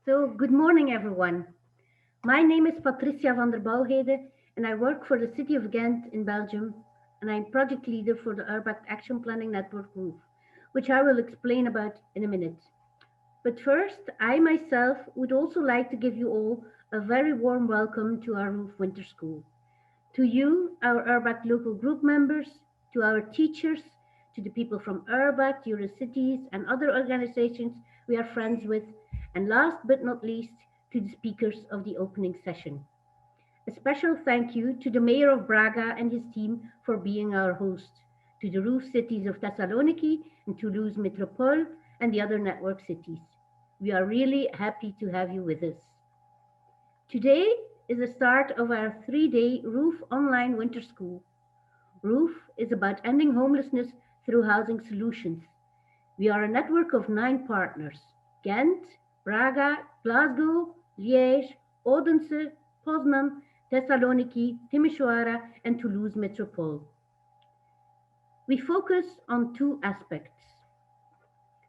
Good morning, everyone. My name is Patricia van der Bouwhede, and I work for the City of Ghent in Belgium, and I'm project leader for the URBACT Action Planning Network ROOF, which I will explain about in a minute. But first, I myself would also like to give you all a very warm welcome to our ROOF Winter School. To you, our URBACT local group members, to our teachers, to the people from URBACT, Eurocities, and other organizations we are friends with, and last but not least, to the speakers of the opening session. A special thank you to the Mayor of Braga and his team for being our host, to the roof cities of Thessaloniki and Toulouse Métropole and the other network cities. We are really happy to have you with us. Today is the start of our 3-day ROOF online winter school. ROOF is about ending homelessness through housing solutions. We are a network of 9 partners: Ghent, Braga, Glasgow, Liège, Odense, Poznan, Thessaloniki, Timișoara, and Toulouse Métropole. We focus on 2 aspects.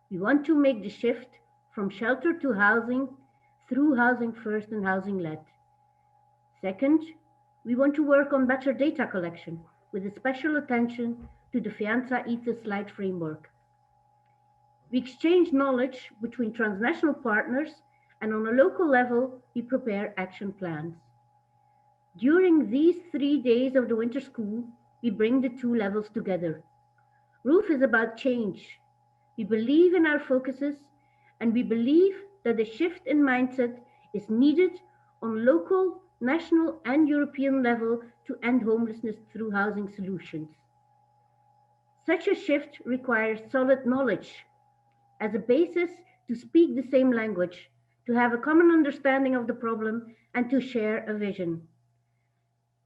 We want to make the shift from shelter to housing through housing first and housing led. Second, we want to work on better data collection with a special attention to the Fianza Ethos Light framework. We exchange knowledge between transnational partners, and on a local level, we prepare action plans. During these 3 days of the winter school, we bring the 2 levels together. ROOF is about change. We believe in our focuses, and we believe that a shift in mindset is needed on local, national, and European level to end homelessness through housing solutions. Such a shift requires solid knowledge as a basis to speak the same language, to have a common understanding of the problem, and to share a vision.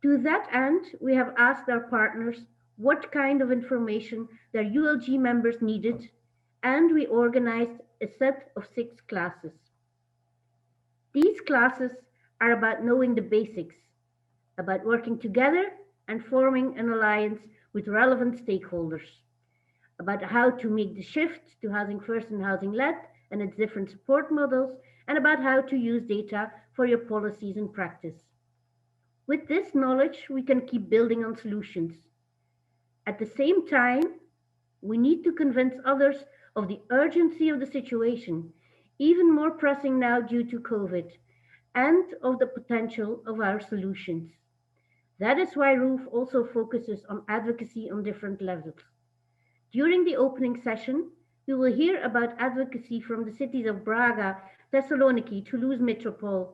To that end, we have asked our partners what kind of information their ULG members needed, and we organized a set of 6 classes. These classes are about knowing the basics, about working together and forming an alliance with relevant stakeholders, about how to make the shift to housing first and housing led and its different support models, and about how to use data for your policies and practice. With this knowledge, we can keep building on solutions. At the same time, we need to convince others of the urgency of the situation, even more pressing now due to COVID, and of the potential of our solutions. That is why ROOF also focuses on advocacy on different levels. During the opening session, we will hear about advocacy from the cities of Braga, Thessaloniki, Toulouse Métropole,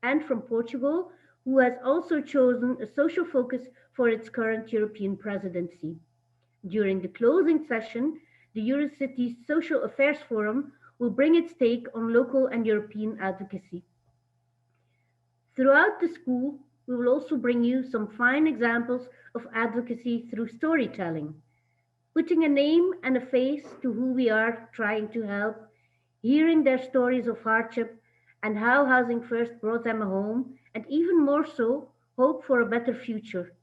and from Portugal, who has also chosen a social focus for its current European presidency. During the closing session, the Eurocities Social Affairs Forum will bring its take on local and European advocacy. Throughout the school, we will also bring you some fine examples of advocacy through storytelling, putting a name and a face to who we are trying to help, hearing their stories of hardship and how Housing First brought them a home, and even more so, hope for a better future.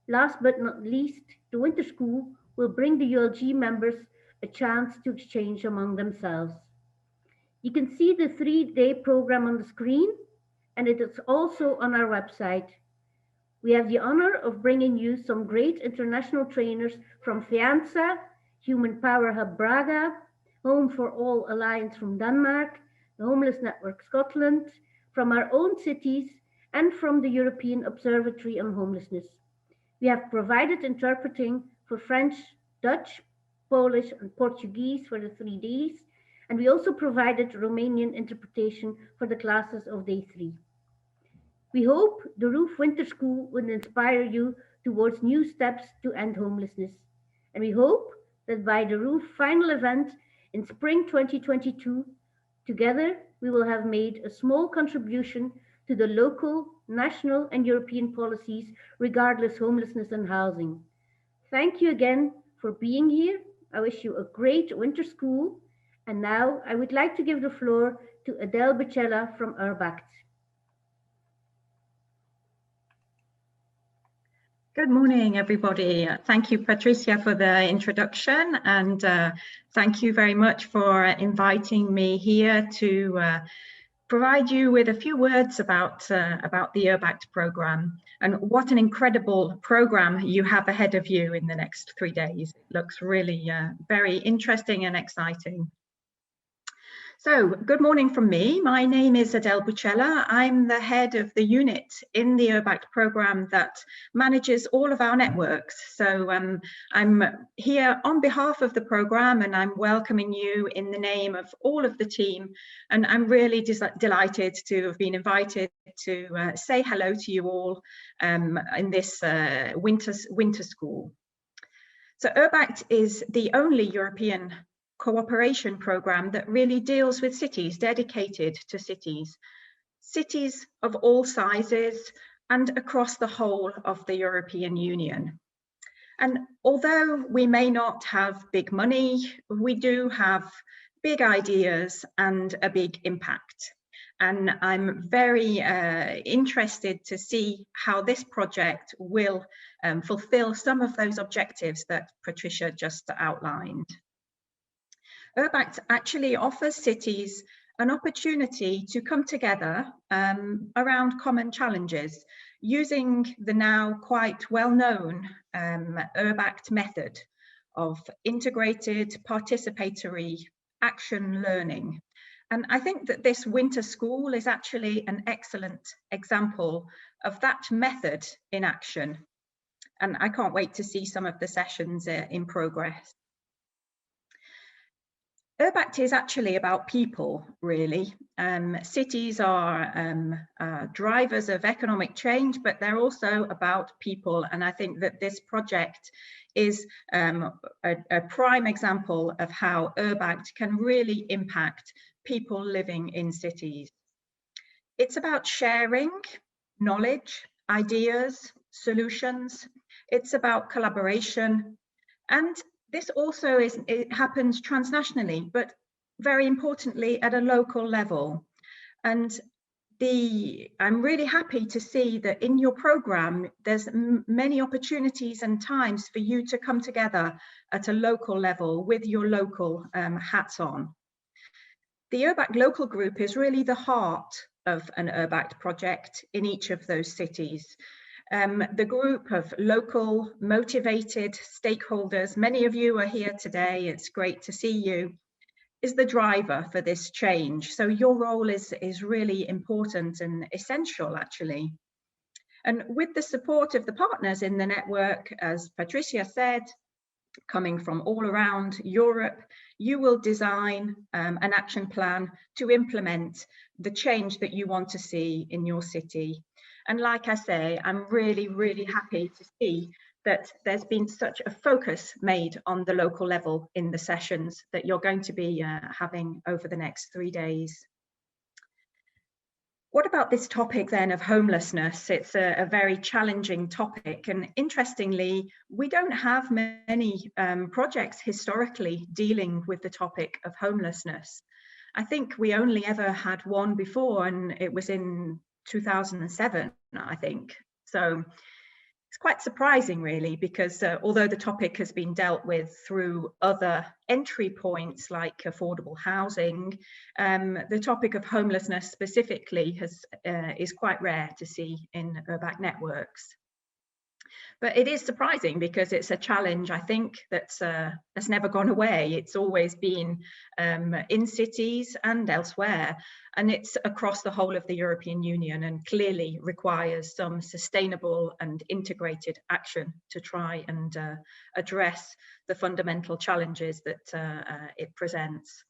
Last but not least, the winter school will bring the ULG members a chance to exchange among themselves. You can see the 3-day program on the screen, and it is also on our website. We have the honor of bringing you some great international trainers from Fianza, Human Power Hub Braga, Home for All Alliance from Denmark, the Homeless Network Scotland, from our own cities, and from the European Observatory on Homelessness. We have provided interpreting for French, Dutch, Polish, and Portuguese for the 3 days, and we also provided Romanian interpretation for the classes of day 3. We hope the ROOF Winter School will inspire you towards new steps to end homelessness. And we hope that by the ROOF final event in spring 2022, together we will have made a small contribution to the local, national, and European policies regardless homelessness and housing. Thank you again for being here. I wish you a great winter school. And now I would like to give the floor to Adele Bicella from URBACT. Good morning, everybody. Thank you, Patricia, for the introduction, and thank you very much for inviting me here to provide you with a few words about the URBACT programme and what an incredible programme you have ahead of you in the next 3 days. It looks really very interesting and exciting. So, good morning from me. My name is Adele Bucella. I'm the head of the unit in the URBACT programme that manages all of our networks. So I'm here on behalf of the programme, and I'm welcoming you in the name of all of the team. And I'm really delighted to have been invited to say hello to you all in this winter school. So URBACT is the only European cooperation programme that really deals with cities, dedicated to cities of all sizes and across the whole of the European Union. And although we may not have big money, we do have big ideas and a big impact. And I'm very interested to see how this project will fulfill some of those objectives that Patricia just outlined. URBACT actually offers cities an opportunity to come together around common challenges using the now quite well-known URBACT method of integrated participatory action learning. And I think that this winter school is actually an excellent example of that method in action. And I can't wait to see some of the sessions in progress. URBACT is actually about people, really. Cities are drivers of economic change, but they're also about people. And I think that this project is a prime example of how URBACT can really impact people living in cities. It's about sharing knowledge, ideas, solutions. It's about collaboration. And this also happens transnationally, but very importantly at a local level. And I'm really happy to see that in your programme, there's many opportunities and times for you to come together at a local level with your local hats on. The URBACT local group is really the heart of an URBACT project in each of those cities. The group of local, motivated stakeholders, many of you are here today, it's great to see you, is the driver for this change. So your role is really important and essential, actually. And with the support of the partners in the network, as Patricia said, coming from all around Europe, you will design an action plan to implement the change that you want to see in your city. And like I say, I'm really, really happy to see that there's been such a focus made on the local level in the sessions that you're going to be having over the next 3 days. What about this topic then of homelessness? It's a very challenging topic, and interestingly, we don't have many projects historically dealing with the topic of homelessness. I think we only ever had one before, and it was in 2007, I think. So it's quite surprising, really, because although the topic has been dealt with through other entry points like affordable housing, the topic of homelessness specifically is quite rare to see in URBACT networks. But it is surprising because it's a challenge, I think, that's never gone away. It's always been in cities and elsewhere, and it's across the whole of the European Union and clearly requires some sustainable and integrated action to try and address the fundamental challenges that it presents.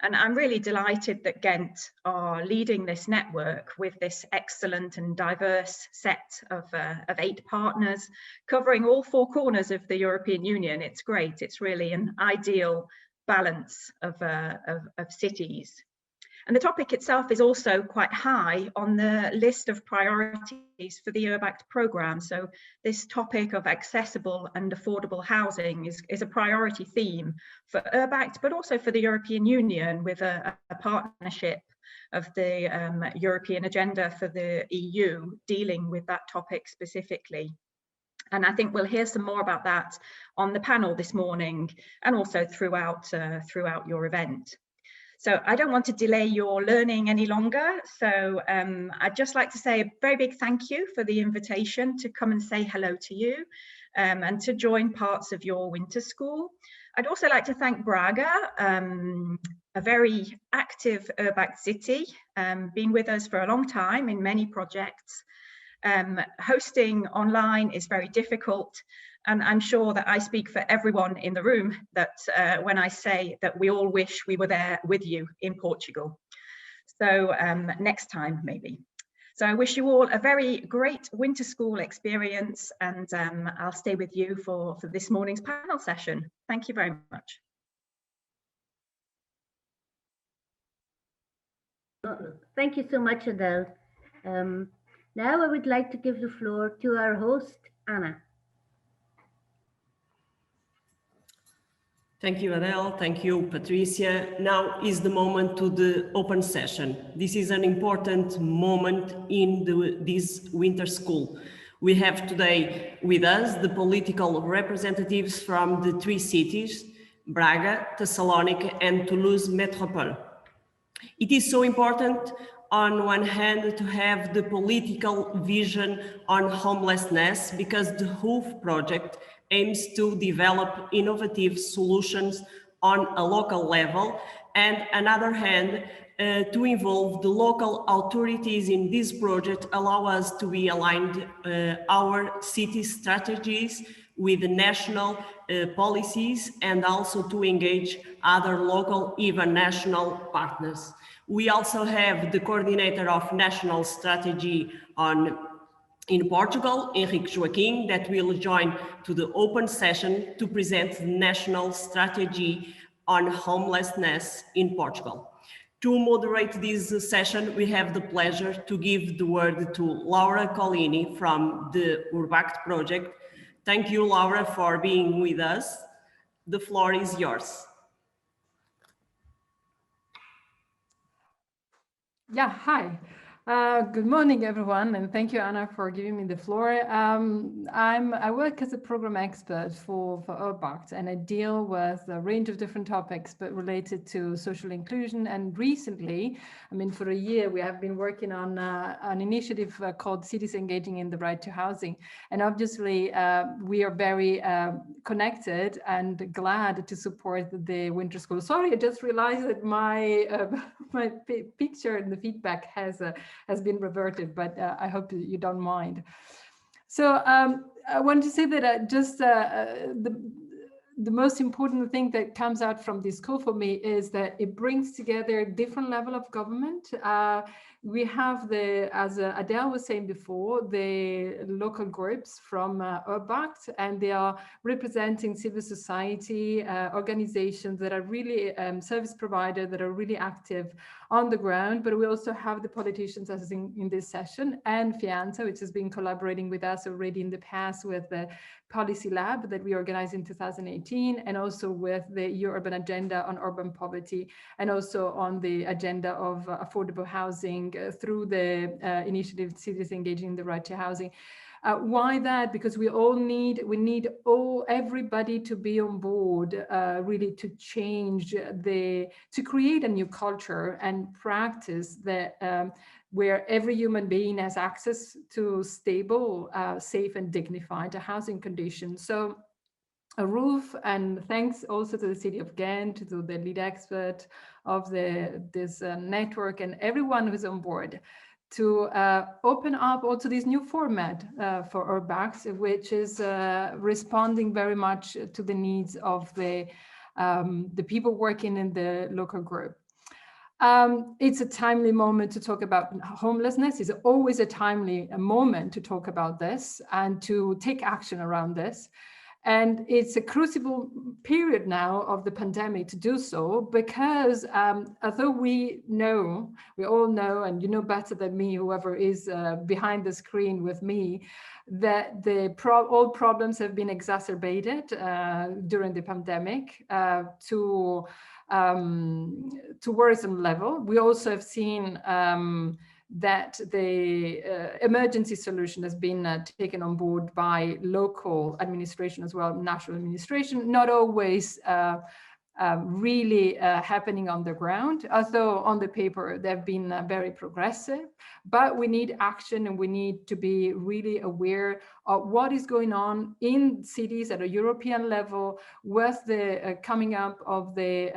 And I'm really delighted that Ghent are leading this network with this excellent and diverse set of 8 partners covering all 4 corners of the European Union. It's great. It's really an ideal balance of cities. And the topic itself is also quite high on the list of priorities for the URBACT programme. So this topic of accessible and affordable housing is a priority theme for URBACT, but also for the European Union, with a partnership of the European agenda for the EU dealing with that topic specifically. And I think we'll hear some more about that on the panel this morning and also throughout your event. So I don't want to delay your learning any longer. So I'd just like to say a very big thank you for the invitation to come and say hello to you and to join parts of your winter school. I'd also like to thank Braga, a very active URBACT city, been with us for a long time in many projects. Hosting online is very difficult, and I'm sure that I speak for everyone in the room that when I say that we all wish we were there with you in Portugal. So next time maybe. So I wish you all a very great winter school experience, and I'll stay with you for this morning's panel session. Thank you very much. Thank you so much, Adele. Now I would like to give the floor to our host, Anna. Thank you, Adele. Thank you, Patricia. Now is the moment to the open session. This is an important moment in this winter school. We have today with us the political representatives from the three cities, Braga, Thessaloniki and Toulouse Métropole. It is so important on one hand to have the political vision on homelessness, because the HOOF project aims to develop innovative solutions on a local level, and on the other hand, to involve the local authorities in this project allow us to be aligned our city strategies with the national policies, and also to engage other local, even national partners. We also have the coordinator of national strategy in Portugal, Henrique Joaquim, that will join to the open session to present the national strategy on homelessness in Portugal. To moderate this session, we have the pleasure to give the word to Laura Colini from the URBACT project. Thank you, Laura, for being with us. The floor is yours. Yeah, hi. Good morning, everyone, and thank you, Anna, for giving me the floor. I work as a program expert for URBACT, and I deal with a range of different topics, but related to social inclusion. And recently, I mean, for a year, we have been working on an initiative called Cities Engaging in the Right to Housing. And obviously, we are very connected and glad to support the winter school. Sorry, I just realized that my my picture in the feedback has been reverted, but I hope you don't mind. So I wanted to say that the most important thing that comes out from this call for me is that it brings together different level of government. We have as Adele was saying before, the local groups from URBACT, and they are representing civil society organizations that are really service providers that are really active on the ground. But we also have the politicians, as in this session, and Fianza, which has been collaborating with us already in the past with the Policy Lab that we organized in 2018, and also with the urban agenda on urban poverty, and also on the agenda of affordable housing through the initiative Cities Engaging in the Right to Housing. Why that? Because we need everybody to be on board, really to change to create a new culture and practice that where every human being has access to stable, safe and dignified housing conditions. So a roof, and thanks also to the City of Ghent, to the lead expert of this network and everyone who's on board, to open up also this new format for URBACT, which is responding very much to the needs of the people working in the local group. It's a timely moment to talk about homelessness. It's always a timely moment to talk about this and to take action around this. And it's a crucible period now of the pandemic to do so, because although we all know, and you know better than me, whoever is behind the screen with me, that all problems have been exacerbated during the pandemic to worrisome level. We also have seen that the emergency solution has been taken on board by local administration as well, national administration, not always really happening on the ground, although on the paper they've been very progressive. But we need action, and we need to be really aware of what is going on in cities at a European level with the coming up of the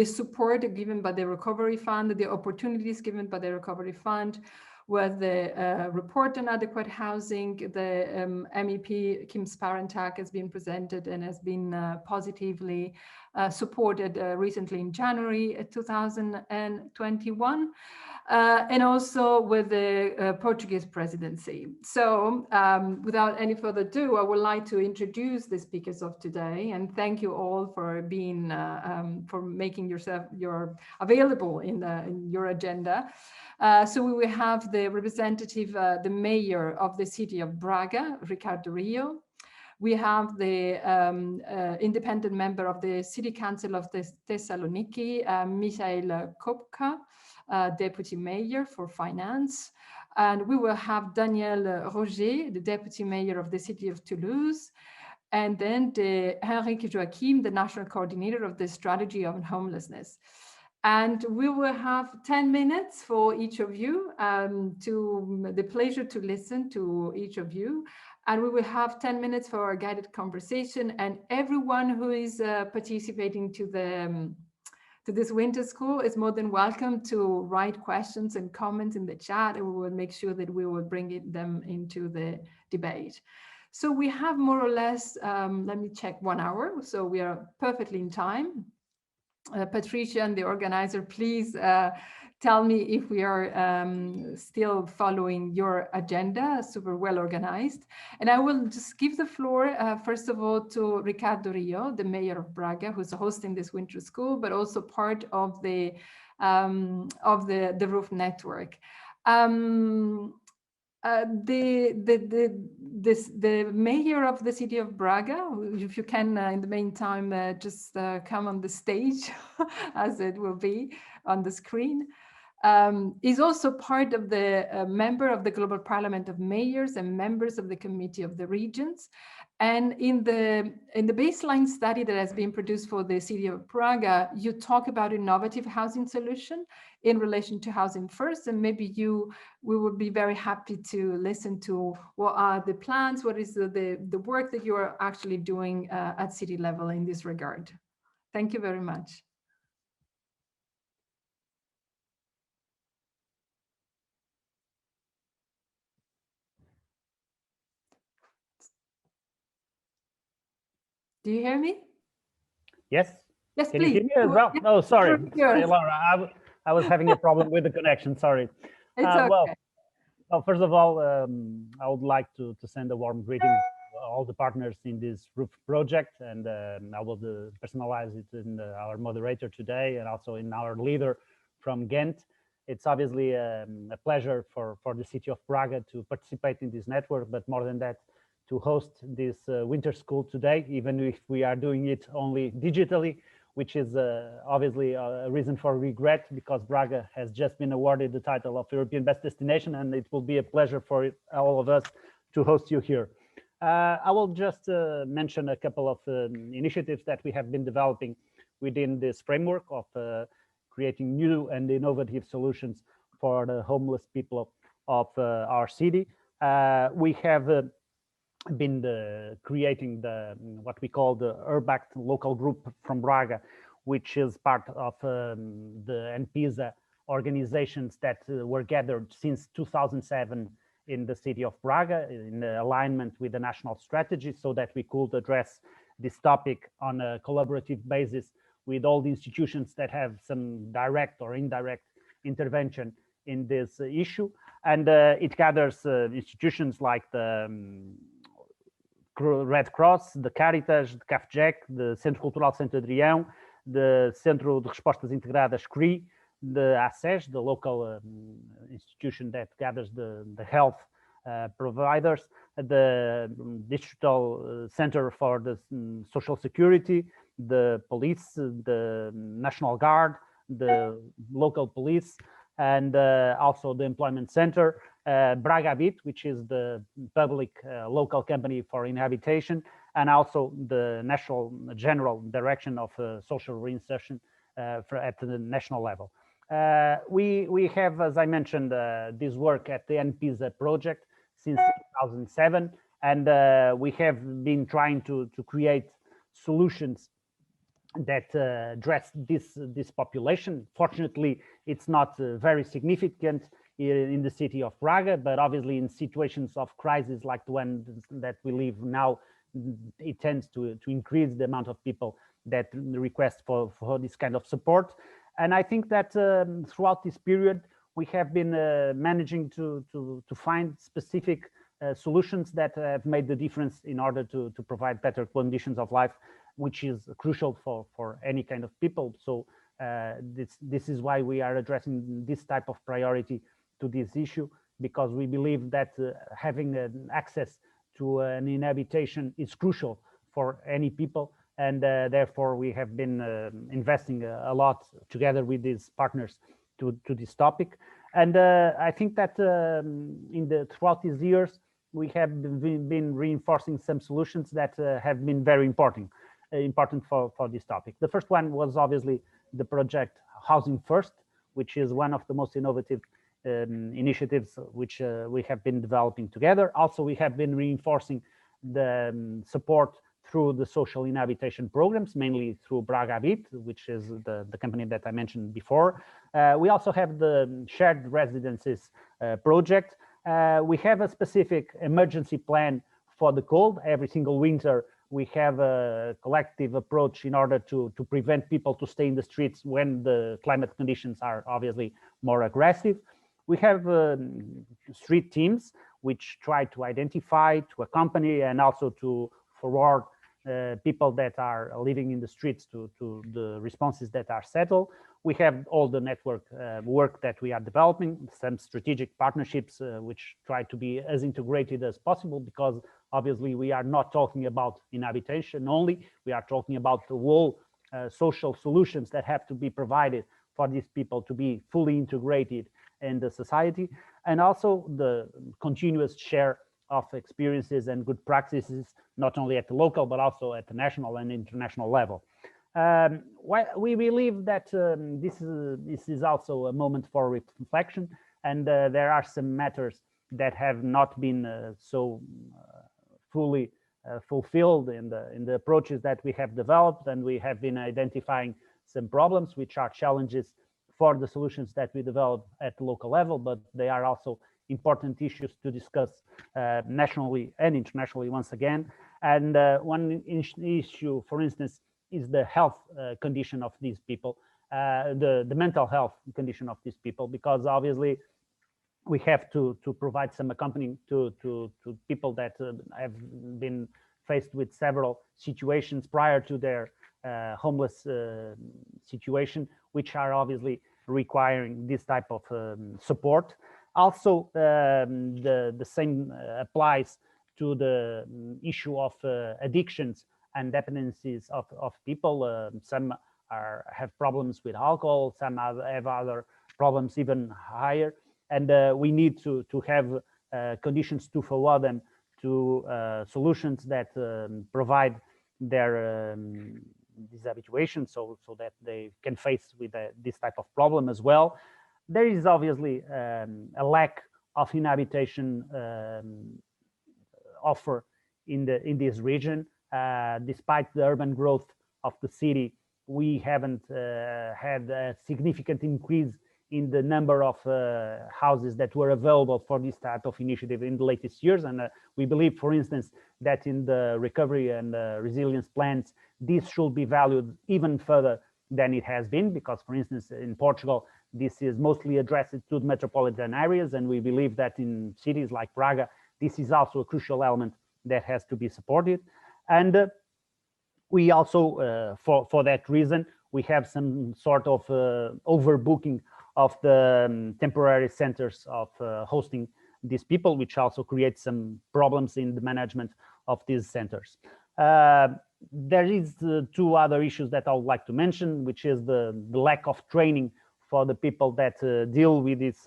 support given by the Recovery Fund, the opportunities given by the Recovery Fund, with the report on adequate housing. The MEP Kim Sparentak has been presented and has been positively supported recently in January 2021. And also with the Portuguese presidency. So without any further ado, I would like to introduce the speakers of today, and thank you all for being, for making yourself available in your agenda. So we will have the representative, the mayor of the city of Braga, Ricardo Rio. We have the independent member of the City Council of Thessaloniki, Michael Kopka, Deputy Mayor for Finance. And we will have Daniel Roger, the Deputy Mayor of the City of Toulouse. And then Henrik Joachim, the National Coordinator of the Strategy on Homelessness. And we will have 10 minutes for each of you, the pleasure to listen to each of you. And we will have 10 minutes for a guided conversation, and everyone who is participating to this winter school is more than welcome to write questions and comments in the chat, and we will make sure that we will bring them into the debate. So we have more or less, let me check, 1 hour, so we are perfectly in time. Patricia and the organizer, please tell me if we are still following your agenda, super well organized. And I will just give the floor, first of all, to Ricardo Rio, the mayor of Braga, who's hosting this winter school, but also part of the roof network. The mayor of the city of Braga, if you can in the meantime just come on the stage as it will be on the screen, is also part of the member of the Global Parliament of Mayors and members of the Committee of the Regions. And in the baseline study that has been produced for the city of Braga, you talk about innovative housing solution in relation to housing first, and maybe we would be very happy to listen to what are the plans, what is the work that you are actually doing at city level in this regard. Thank you very much. Do you hear me? Yes. Yes, Can please. you hear me as well? Yes, No, sorry. sure. Sorry, Laura. I was having a problem with the connection. Sorry. It's okay. Well, first of all, I would like to send a warm greeting to all the partners in this roof project, and I will personalize it in our moderator today and also in our leader from Ghent. It's obviously a pleasure for the city of Braga to participate in this network, but more than that, to host this winter school today, even if we are doing it only digitally, which is obviously a reason for regret, because Braga has just been awarded the title of European Best Destination, and it will be a pleasure for all of us to host you here. I will just mention a couple of initiatives that we have been developing within this framework of creating new and innovative solutions for the homeless people of our city. We have been creating what we call the URBACT local group from Braga, which is part of the NPISA organizations that were gathered since 2007 in the city of Braga in alignment with the national strategy, so that we could address this topic on a collaborative basis with all the institutions that have some direct or indirect intervention in this issue. And it gathers institutions like the Red Cross, the Caritas, the CAFJEC, the Centro Cultural Santo Adrião, the Centro de Respostas Integradas CRI, the ACES, the local institution that gathers the health providers, the Digital Center for the Social Security, the police, the National Guard, the local police, and also the Employment Center, BragaBit, which is the public local company for inhabitation, and also the national general direction of social reinsertion at the national level. We have, as I mentioned, this work at the NPISA project since 2007, and we have been trying to create solutions that address this population. Fortunately, it's not very significant in the city of Braga, but obviously in situations of crisis like the one that we live now, it tends to increase the amount of people that request for this kind of support. And I think that throughout this period, we have been managing to find specific solutions that have made the difference in order to provide better conditions of life, which is crucial for any kind of people. So this is why we are addressing this type of priority to this issue, because we believe that having access to an inhabitation is crucial for any people. And therefore, we have been investing a lot together with these partners to this topic. And I think that throughout these years, we have been reinforcing some solutions that have been very important for this topic. The first one was obviously the project Housing First, which is one of the most innovative initiatives which we have been developing together. Also, we have been reinforcing the support through the social inhabitation programs, mainly through Braga Habit, which is the company that I mentioned before. We also have the shared residences project. We have a specific emergency plan for the cold. Every single winter, we have a collective approach in order to prevent people to stay in the streets when the climate conditions are obviously more aggressive. We have street teams which try to identify, to accompany, and also to forward people that are living in the streets to the responses that are settled. We have all the network work that we are developing, some strategic partnerships which try to be as integrated as possible, because obviously we are not talking about inhabitation only, we are talking about the whole social solutions that have to be provided for these people to be fully integrated in the society, and also the continuous share of experiences and good practices, not only at the local, but also at the national and international level. We believe that this is also a moment for reflection, and there are some matters that have not been so fully fulfilled in the approaches that we have developed, and we have been identifying some problems which are challenges for the solutions that we develop at the local level, but they are also important issues to discuss nationally and internationally once again. And one issue, for instance, is the health condition of these people, the mental health condition of these people, because obviously we have to provide some accompanying to people that have been faced with several situations prior to their homeless situation, which are obviously requiring this type of support. Also, the same applies to the issue of addictions and dependencies of people. Some have problems with alcohol, some have other problems even higher, and we need to have conditions to forward them to solutions that provide their dishabituation, so that they can face with this type of problem as well. There is obviously a lack of inhabitation offer in this region. Despite the urban growth of the city, we haven't had a significant increase in the number of houses that were available for this type of initiative in the latest years. And we believe, for instance, that in the recovery and resilience plans, this should be valued even further than it has been, because, for instance, in Portugal, this is mostly addressed to the metropolitan areas, and we believe that in cities like Braga, this is also a crucial element that has to be supported. And we also, for that reason, we have some sort of overbooking of the temporary centers of hosting these people, which also creates some problems in the management of these centers. There is two other issues that I would like to mention, which is the lack of training for the people that deal with this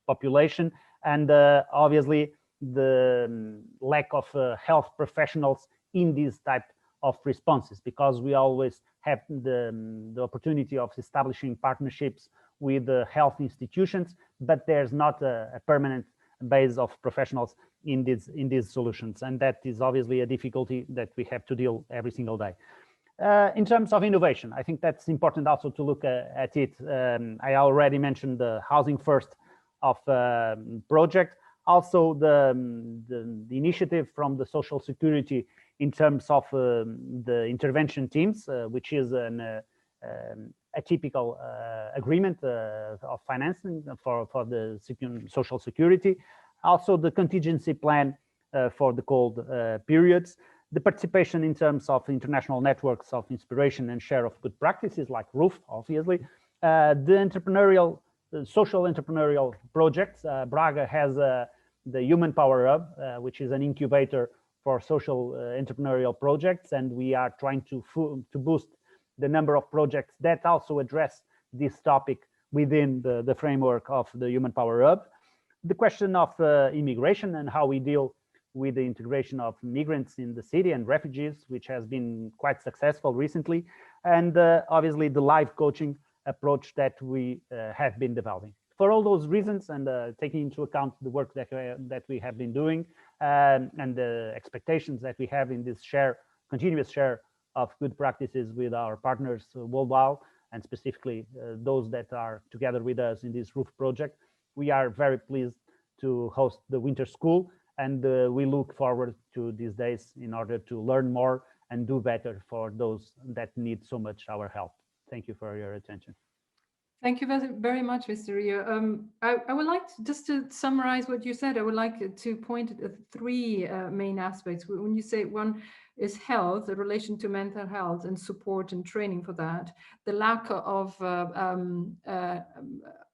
population, and obviously the lack of health professionals in these type of responses, because we always have the opportunity of establishing partnerships with health institutions, but there's not a permanent base of professionals in these solutions, and that is obviously a difficulty that we have to deal every single day. In terms of innovation, I think that's important also to look at it. I already mentioned the Housing First of project, also the initiative from the Social Security in terms of the intervention teams, which is a typical agreement of financing for the Social Security, also the contingency plan for the cold periods, the participation in terms of international networks of inspiration and share of good practices like ROOF, obviously, the entrepreneurial, social entrepreneurial projects. Braga has the Human Power Hub, which is an incubator for social entrepreneurial projects, and we are trying to boost the number of projects that also address this topic within the framework of the Human Power Hub. The question of immigration and how we deal with the integration of migrants in the city and refugees, which has been quite successful recently, and obviously the live coaching approach that we have been developing. For all those reasons, and taking into account the work that we have been doing and the expectations that we have in this continuous share of good practices with our partners worldwide, and specifically those that are together with us in this ROOF project, we are very pleased to host the Winter School, and we look forward to these days in order to learn more and do better for those that need so much our help. Thank you for your attention. Thank you very much, Mr. Rio. I would like to, just to summarize what you said, I would like to point at three main aspects. When you say one is health, the relation to mental health and support and training for that, the lack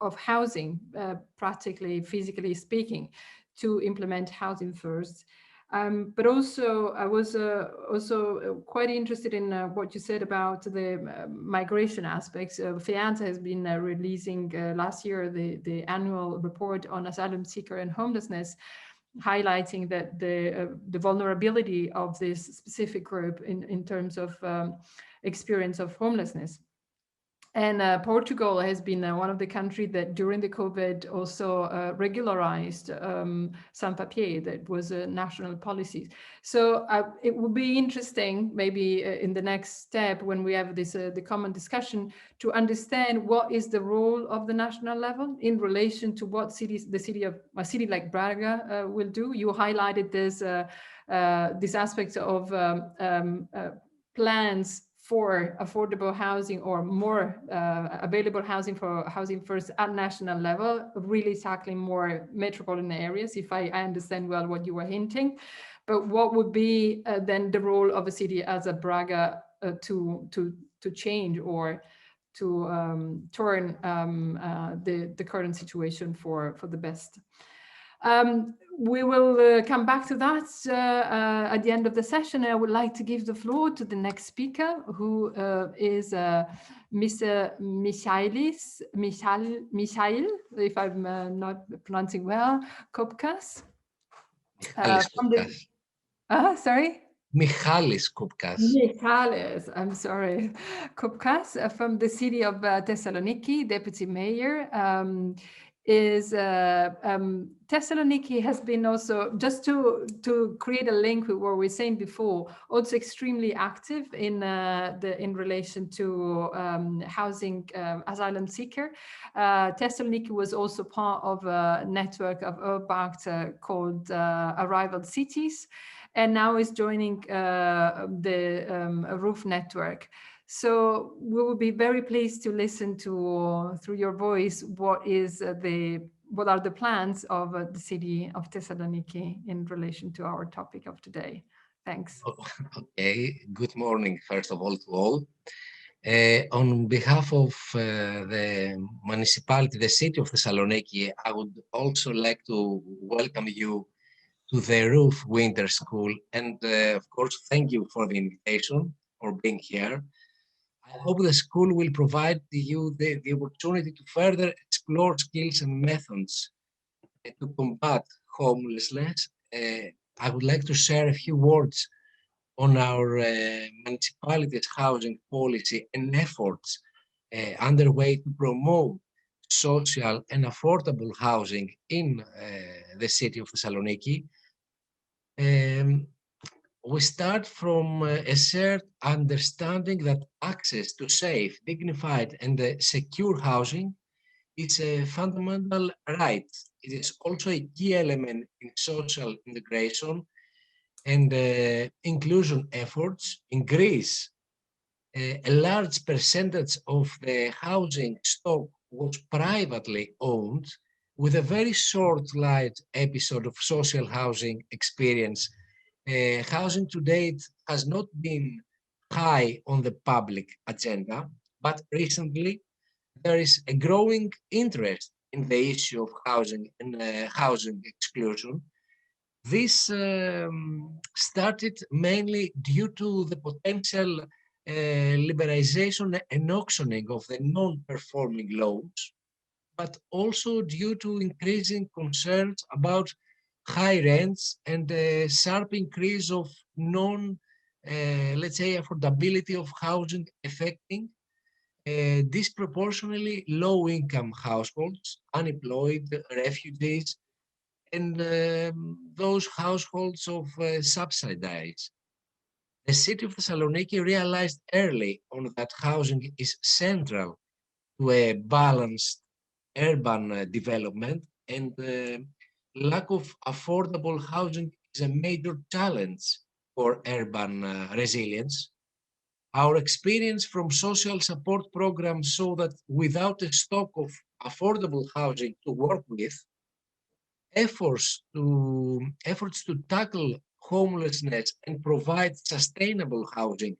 of housing, practically, physically speaking, to implement Housing First. But also, I was also quite interested in what you said about the migration aspects. FEANZA has been releasing last year the annual report on asylum seeker and homelessness, highlighting that the vulnerability of this specific group in terms of experience of homelessness. And Portugal has been one of the countries that during the COVID also regularized sans-papiers, that was a national policy. So it would be interesting maybe in the next step when we have this the common discussion to understand what is the role of the national level in relation to what cities, a city like Braga will do. You highlighted this aspect of plans for affordable housing or more available housing for Housing First at national level, really tackling more metropolitan areas, if I understand well what you were hinting. But what would be then the role of a city as a Braga to change or to turn the current situation for the best? We will come back to that at the end of the session. I would like to give the floor to the next speaker, who is Mr. Michail, if I'm not pronouncing well, Kopkas. Sorry? Michalis Kopkas. Michalis, I'm sorry. Kopkas from the city of Thessaloniki, Deputy Mayor. Thessaloniki has been also, just to create a link with what we were saying before, also extremely active in relation to housing asylum seeker. Thessaloniki was also part of a network of URBACT called Arrival Cities, and now is joining the ROOF network. So we will be very pleased to listen to, through your voice, what are the plans of the city of Thessaloniki in relation to our topic of today. Thanks. Okay, good morning, first of all, to all. On behalf of the municipality, the city of Thessaloniki, I would also like to welcome you to the ROOF Winter School, and of course, thank you for the invitation, for being here. I hope the school will provide you the opportunity to further explore skills and methods to combat homelessness I would like to share a few words on our municipalities' housing policy and efforts underway to promote social and affordable housing in the city of Thessaloniki. We start from a shared understanding that access to safe, dignified, and secure housing is a fundamental right. It is also a key element in social integration and inclusion efforts. In Greece, a large percentage of the housing stock was privately owned, with a very short-lived episode of social housing experience. Housing to date has not been high on the public agenda, but recently there is a growing interest in the issue of housing and housing exclusion. This started mainly due to the potential liberalization and auctioning of the non-performing loans, but also due to increasing concerns about high rents and a sharp increase of let's say, affordability of housing affecting disproportionately low-income households, unemployed, refugees, and those households of subsidies. The city of Thessaloniki realized early on that housing is central to a balanced urban development, and lack of affordable housing is a major challenge for urban resilience. Our experience from social support programs show that without a stock of affordable housing to work with, efforts to tackle homelessness and provide sustainable housing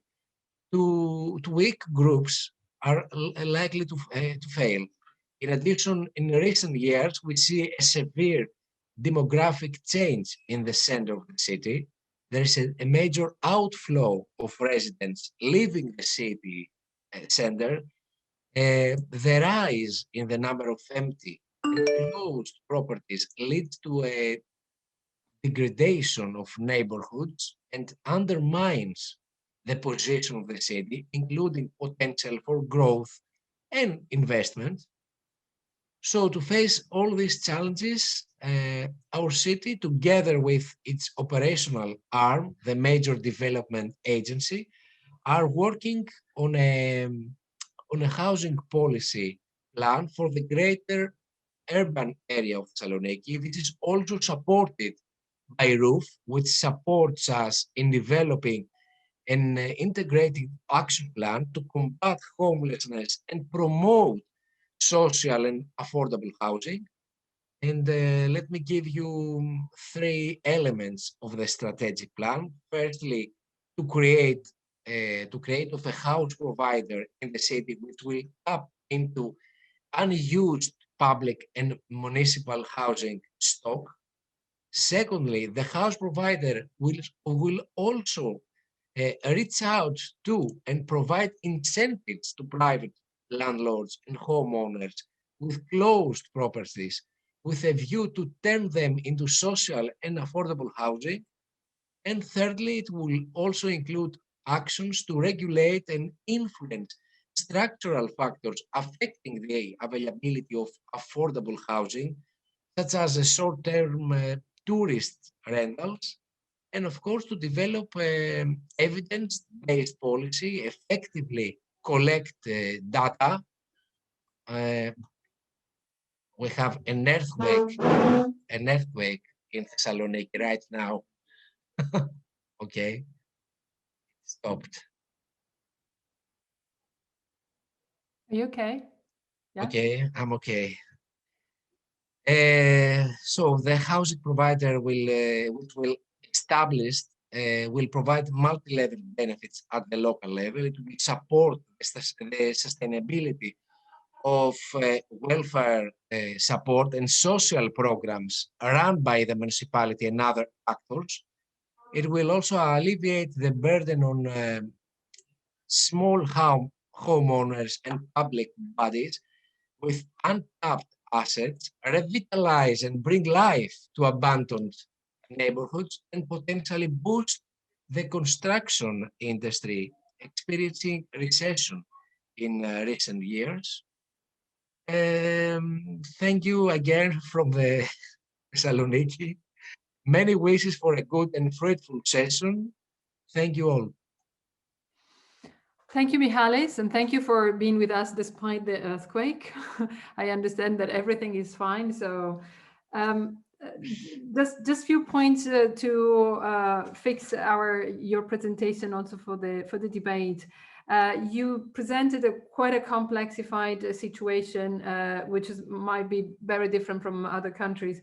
to weak groups are likely to fail. In addition, in recent years, we see a severe demographic change in the center of the city. There is a major outflow of residents leaving the city center. The rise in the number of empty and closed properties leads to a degradation of neighborhoods and undermines the position of the city, including potential for growth and investment. So to face all these challenges, our city, together with its operational arm, the Major Development Agency, are working on a housing policy plan for the greater urban area of Thessaloniki. This is also supported by ROOF, which supports us in developing an integrated action plan to combat homelessness and promote social and affordable housing. And let me give you 3 elements of the strategic plan. Firstly, to create of a house provider in the city which will tap into unused public and municipal housing stock. Secondly, the house provider will also reach out to and provide incentives to private landlords and homeowners with closed properties, with a view to turn them into social and affordable housing. And thirdly, it will also include actions to regulate and influence structural factors affecting the availability of affordable housing, such as short-term tourist rentals, and of course to develop evidence-based policy, effectively collect data. We have an earthquake in Thessaloniki right now. Okay, stopped. Are you okay? Yeah. Okay, I'm okay. So the housing provider which will establish will provide multi-level benefits at the local level. It will support the sustainability of welfare support and social programs run by the municipality and other actors. It will also alleviate the burden on small homeowners and public bodies with untapped assets, revitalize and bring life to abandoned neighborhoods and potentially boost the construction industry experiencing recession in recent years. Thank you again from the Thessaloniki. Many wishes for a good and fruitful session. Thank you all. Thank you, Michalis, and thank you for being with us despite the earthquake. I understand that everything is fine. So just few points to fix your presentation also for the debate. You presented quite a complexified situation, which might be very different from other countries,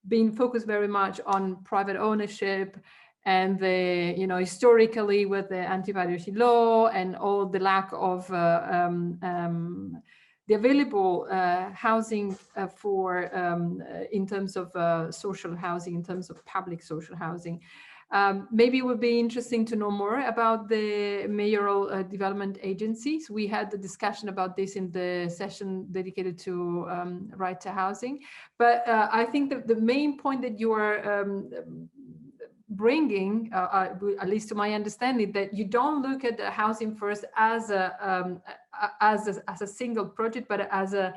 being focused very much on private ownership and the, historically with the anti-piracy law and all the lack of the available housing in terms of social housing, in terms of public social housing. Maybe it would be interesting to know more about the mayoral development agencies. We had the discussion about this in the session dedicated to right to housing. But I think that the main point that you are bringing, at least to my understanding, that you don't look at the housing first as a single project, but as a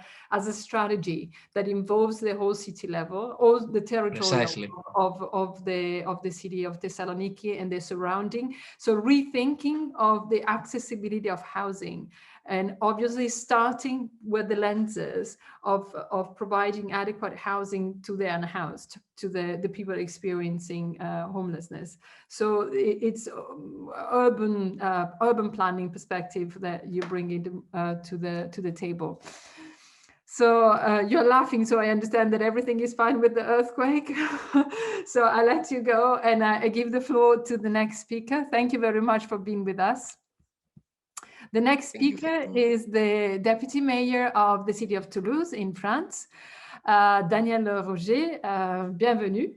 strategy that involves the whole city level, or the territory of the city of Thessaloniki and the surrounding. So rethinking of the accessibility of housing, and obviously starting with the lenses of providing adequate housing to the unhoused, to the people experiencing homelessness. So it's urban planning perspective that you bring into to the table. So you're laughing, so I understand that everything is fine with the earthquake. So I let you go, and I give the floor to the next speaker. Thank you very much for being with us. The next speaker is the Deputy Mayor of the city of Toulouse in France, Daniel Roger. Bienvenue.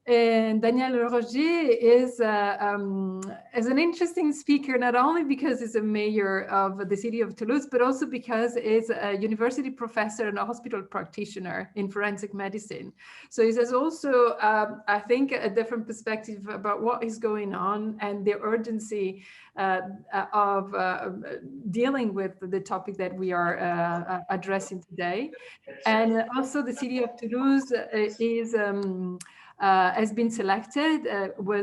And Daniel Roger is an interesting speaker, not only because he's a mayor of the city of Toulouse, but also because he's a university professor and a hospital practitioner in forensic medicine. So he has also, I think, a different perspective about what is going on and the urgency of dealing with the topic that we are addressing today. And also the city of Toulouse has been selected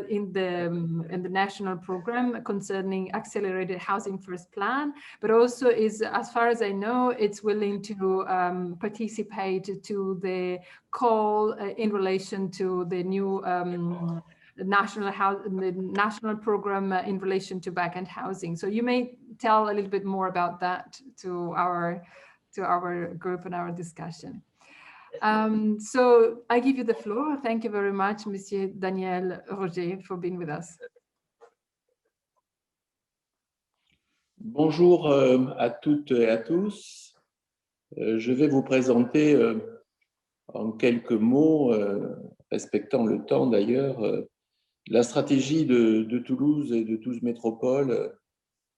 in the national program concerning accelerated housing first plan, but also is, as far as I know, it's willing to participate to the call in relation to the new national program in relation to back-end housing. So you may tell a little bit more about that to our group and our discussion. So I give you the floor. Thank you very much, Monsieur Daniel Roger, for being with us. Bonjour à toutes et à tous. Je vais vous présenter en quelques mots, respectant le temps d'ailleurs, la stratégie de Toulouse et de Toulouse Métropole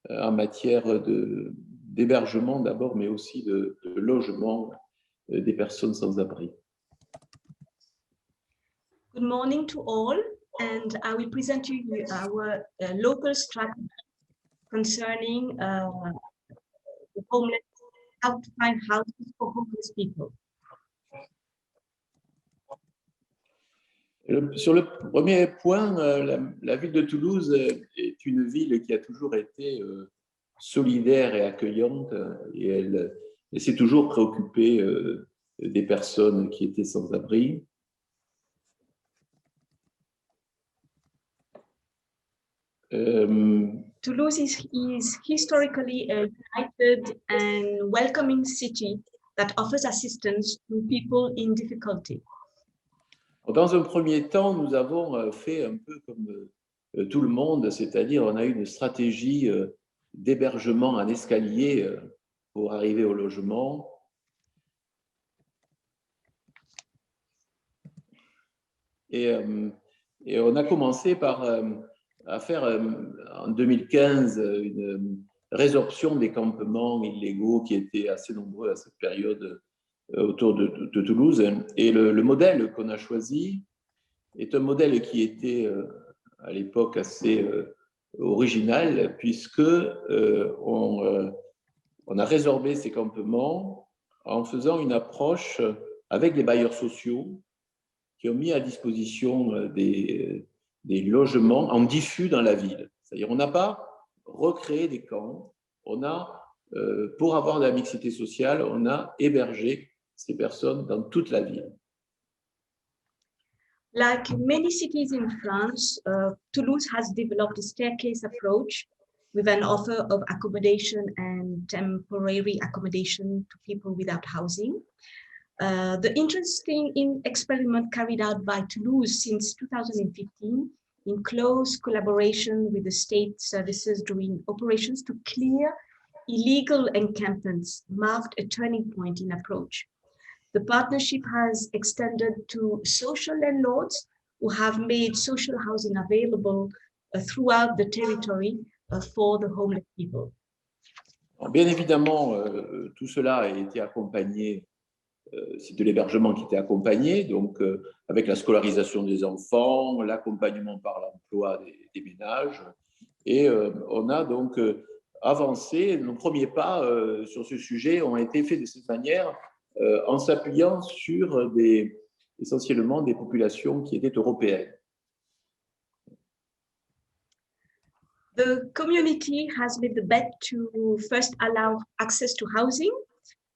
en matière d'hébergement d'abord, mais aussi de logement des personnes sans abri. Good morning to all, and I will present to you our local strategy concerning the homeless, how to find houses for homeless people. Sur le premier point, la ville de Toulouse est une ville qui a toujours été solidaire et accueillante, et elle s'est toujours préoccupée des personnes qui étaient sans abri. Toulouse is historically a united and welcoming city that offers assistance to people in difficulty. Dans un premier temps, nous avons fait un peu comme tout le monde, c'est-à-dire on a eu une stratégie d'hébergement en escalier pour arriver au logement. Et on a commencé à faire en 2015 une résorption des campements illégaux qui étaient assez nombreux à cette période autour de Toulouse. Et le modèle qu'on a choisi, est un modèle qui était à l'époque assez original, puisque on a résorbé ces campements en faisant une approche avec les bailleurs sociaux qui ont mis à disposition des logements en diffus dans la ville. C'est-à-dire on n'a pas recréé des camps, on a, pour avoir de la mixité sociale, on a hébergé ces personnes dans toute la ville. Like many cities in France, Toulouse has developed a staircase approach with an offer of accommodation and temporary accommodation to people without housing. The interesting experiment carried out by Toulouse since 2015 in close collaboration with the state services during operations to clear illegal encampments marked a turning point in approach. The partnership has extended to social landlords who have made social housing available throughout the territory for the homeless people. Bien évidemment, tout cela a été accompagné, c'est de l'hébergement qui était accompagné, donc avec la scolarisation des enfants, l'accompagnement par l'emploi des ménages, et on a donc avancé. Nos premiers pas sur ce sujet ont été faits de cette manière, en s'appuyant sur essentiellement des populations qui étaient européennes. The community has made the bet to first allow access to housing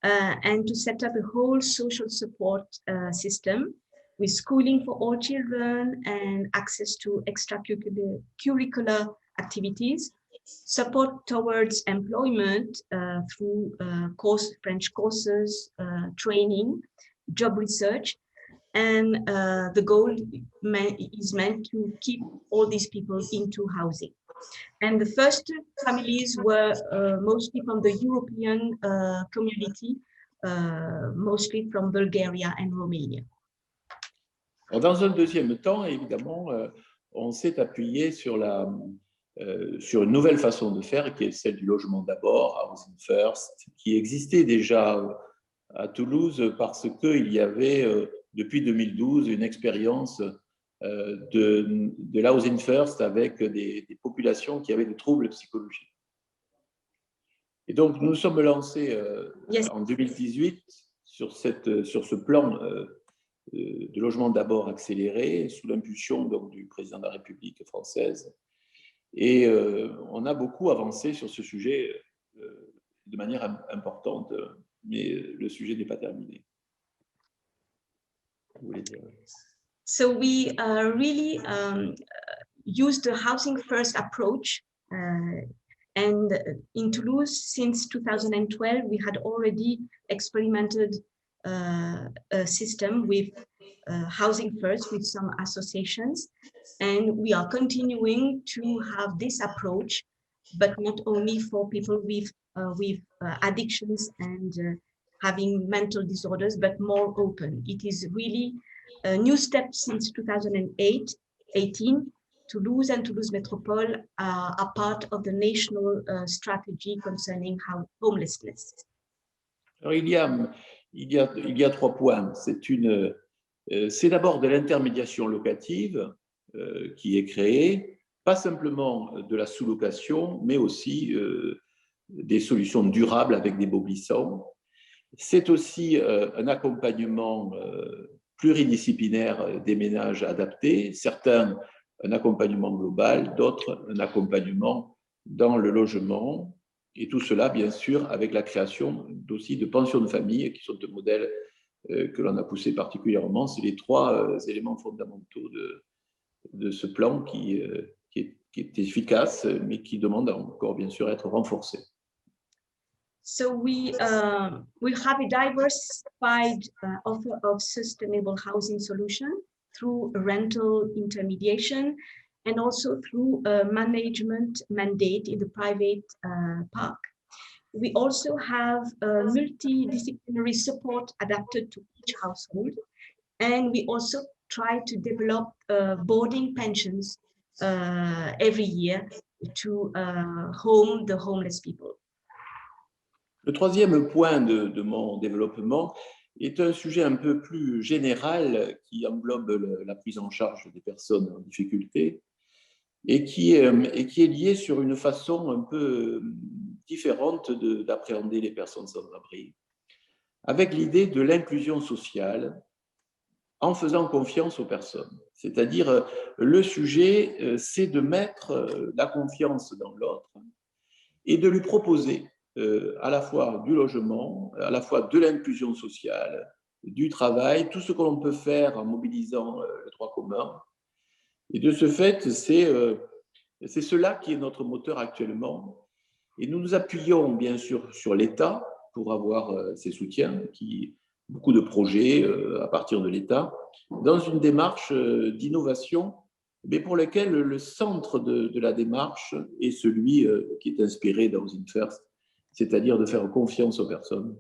and to set up a whole social support system with schooling for all children and access to extracurricular activities, support towards employment through French courses, training, job research, and the goal is meant to keep all these people into housing. And the first families were mostly from the European community, mostly from Bulgaria and Romania. Dans un deuxième temps, évidemment, on s'est appuyé sur une nouvelle façon de faire, qui est celle du logement d'abord, Housing First, qui existait déjà à Toulouse parce qu'il y avait, depuis 2012, une expérience de Housing First avec des populations qui avaient des troubles psychologiques. Et donc, nous nous sommes lancés en 2018 sur ce plan de logement d'abord accéléré, sous l'impulsion du président de la République française. Et on a beaucoup avancé sur ce sujet de manière importante, mais le sujet n'est pas terminé. Vous voulez dire? So we really used the housing first approach, and in Toulouse since 2012 we had already experimented a system with housing first with some associations, and we are continuing to have this approach, but not only for people with addictions and having mental disorders, but more open. It is really a new step since 2018. Toulouse and Toulouse Métropole are part of the national strategy concerning homelessness. Alors, il y a 3 points. C'est d'abord de l'intermédiation locative qui est créée, pas simplement de la sous-location, mais aussi des solutions durables avec des baux glissants. C'est aussi un accompagnement pluridisciplinaire des ménages adaptés, certains un accompagnement global, d'autres un accompagnement dans le logement, et tout cela bien sûr avec la création aussi de pensions de famille qui sont des modèles que l'on a poussé particulièrement. C'est les 3 éléments fondamentaux de ce plan qui est efficace, mais qui demande encore bien sûr à être renforcé. So we have a diversified offer of sustainable housing solution through rental intermediation and also through a management mandate in the private park. We also have a multidisciplinary support adapted to each household, and we also try to develop boarding pensions every year to home the homeless people. Le troisième point de mon développement, est un sujet un peu plus général qui englobe la prise en charge des personnes en difficulté et qui est lié sur une façon un peu différente d'appréhender les personnes sans abri, avec l'idée de l'inclusion sociale en faisant confiance aux personnes. C'est-à-dire, le sujet, c'est de mettre la confiance dans l'autre et de lui proposer à la fois du logement, à la fois de l'inclusion sociale, du travail, tout ce que l'on peut faire en mobilisant le droit commun. Et de ce fait, c'est cela qui est notre moteur actuellement. Et nous nous appuyons bien sûr sur l'État pour avoir ses soutiens, beaucoup de projets à partir de l'État, dans une démarche d'innovation, mais pour lequel le centre de la démarche est celui qui est inspiré d'Housing First, c'est-à-dire de faire confiance aux personnes,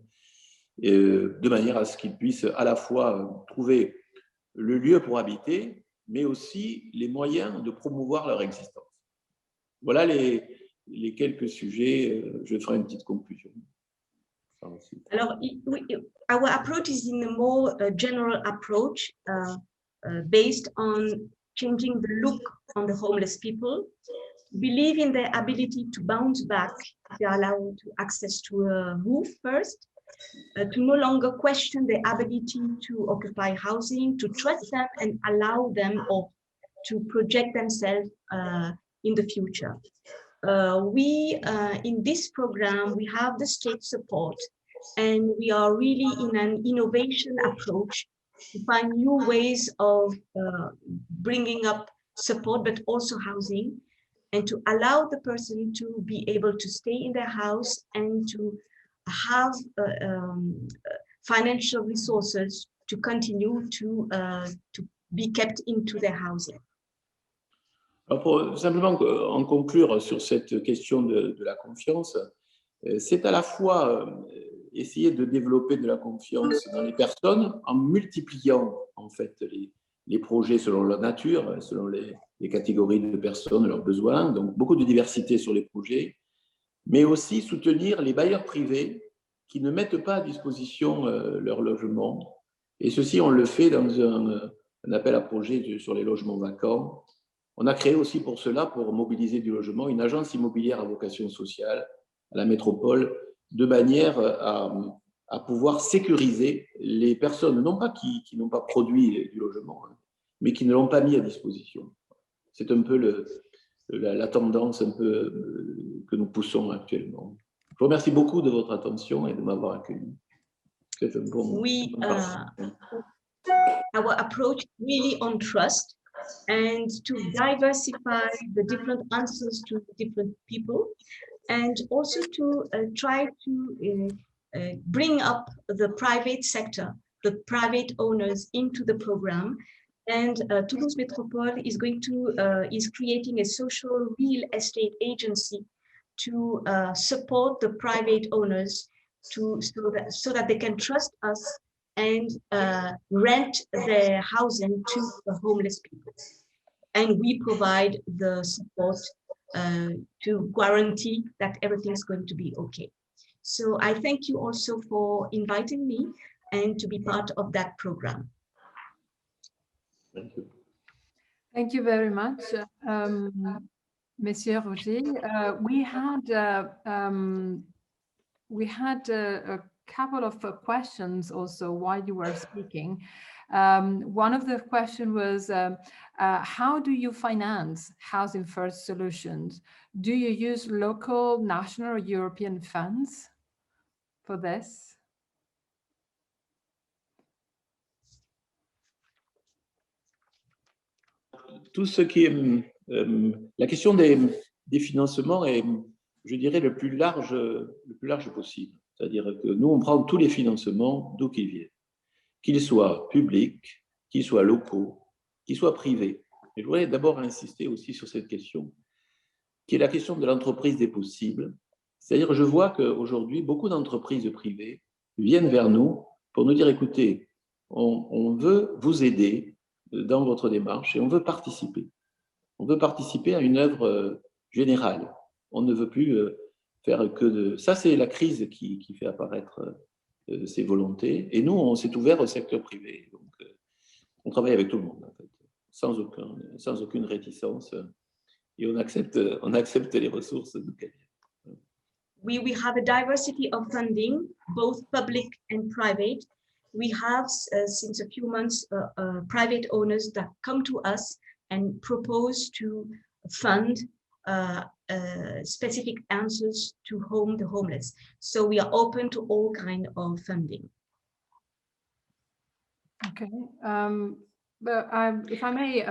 de manière à ce qu'ils puissent à la fois trouver le lieu pour habiter, mais aussi les moyens de promouvoir leur existence. Voilà les quelques sujets. Je ferai une petite conclusion. Alors, our approach is in a more general approach based on changing the look on the homeless people, believe in their ability to bounce back if they are allowed to access to a roof first, to no longer question their ability to occupy housing, to trust them and allow them or to project themselves in the future. In this program, we have the state support, and we are really in an innovation approach to find new ways of bringing up support, but also housing, and to allow the person to be able to stay in their house and to have financial resources to continue to be kept into their housing. Alors pour simplement en conclure sur cette question de la confiance, c'est à la fois essayer de développer de la confiance dans les personnes en multipliant en fait les projets selon leur nature, selon les catégories de personnes, leurs besoins, donc beaucoup de diversité sur les projets, mais aussi soutenir les bailleurs privés qui ne mettent pas à disposition leur logement. Et ceci, on le fait dans un appel à projet sur les logements vacants. On a créé aussi pour cela, pour mobiliser du logement, une agence immobilière à vocation sociale à la métropole, de manière à pouvoir sécuriser les personnes, non pas qui n'ont pas produit du logement, mais qui ne l'ont pas mis à disposition. C'est un peu la tendance un peu que nous poussons actuellement. Je vous remercie beaucoup de votre attention et de m'avoir accueilli. C'est un bon our approach really on trust and to diversify the different answers to different people, and also to try to bring up the private sector, the private owners into the program. And Toulouse Métropole is creating a social real estate agency to support the private owners so that they can trust us and rent their housing to the homeless people. And we provide the support to guarantee that everything's going to be okay. So I thank you also for inviting me and to be part of that program. Thank you. Thank you very much, Monsieur Roger. We had a couple of questions also while you were speaking. One of the questions was, how do you finance Housing First solutions? Do you use local, national, or European funds for this? Tout ce qui est la question des financements est, je dirais, le plus large possible. C'est-à-dire que nous, on prend tous les financements d'où qu'ils viennent, qu'ils soient publics, qu'ils soient locaux, qu'ils soient privés. Et je voudrais d'abord insister aussi sur cette question, qui est la question de l'entreprise des possibles. C'est-à-dire que je vois qu'aujourd'hui, beaucoup d'entreprises privées viennent vers nous pour nous dire, écoutez, on veut vous aider dans votre démarche et on veut participer. On veut participer à une œuvre générale. On ne veut plus faire que de... Ça, c'est la crise qui fait apparaître ces volontés. Et nous, on s'est ouvert au secteur privé. Donc, on travaille avec tout le monde, en fait, sans aucune réticence. Et on accepte les ressources de quelqu'un. We have a diversity of funding, both public and private. We have, since a few months, private owners that come to us and propose to fund specific answers to the homeless. So we are open to all kinds of funding. Okay, but if I may,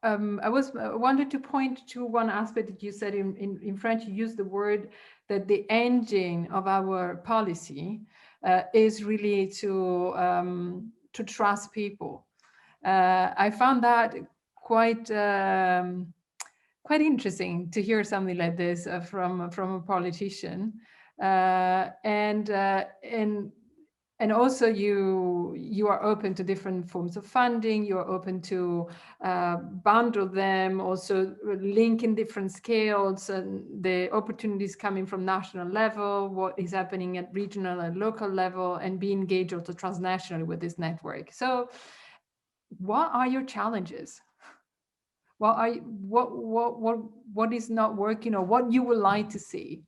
I wanted to point to one aspect that you said in French. You used the word that the engine of our policy is really to trust people. I found that quite interesting to hear something like this from a politician, and also you are open to different forms of funding. You are open to bundle them, also linking different scales and the opportunities coming from national level, what is happening at regional and local level, and be engaged also transnationally with this network. So what are your challenges? What is not working, or what you would like to see?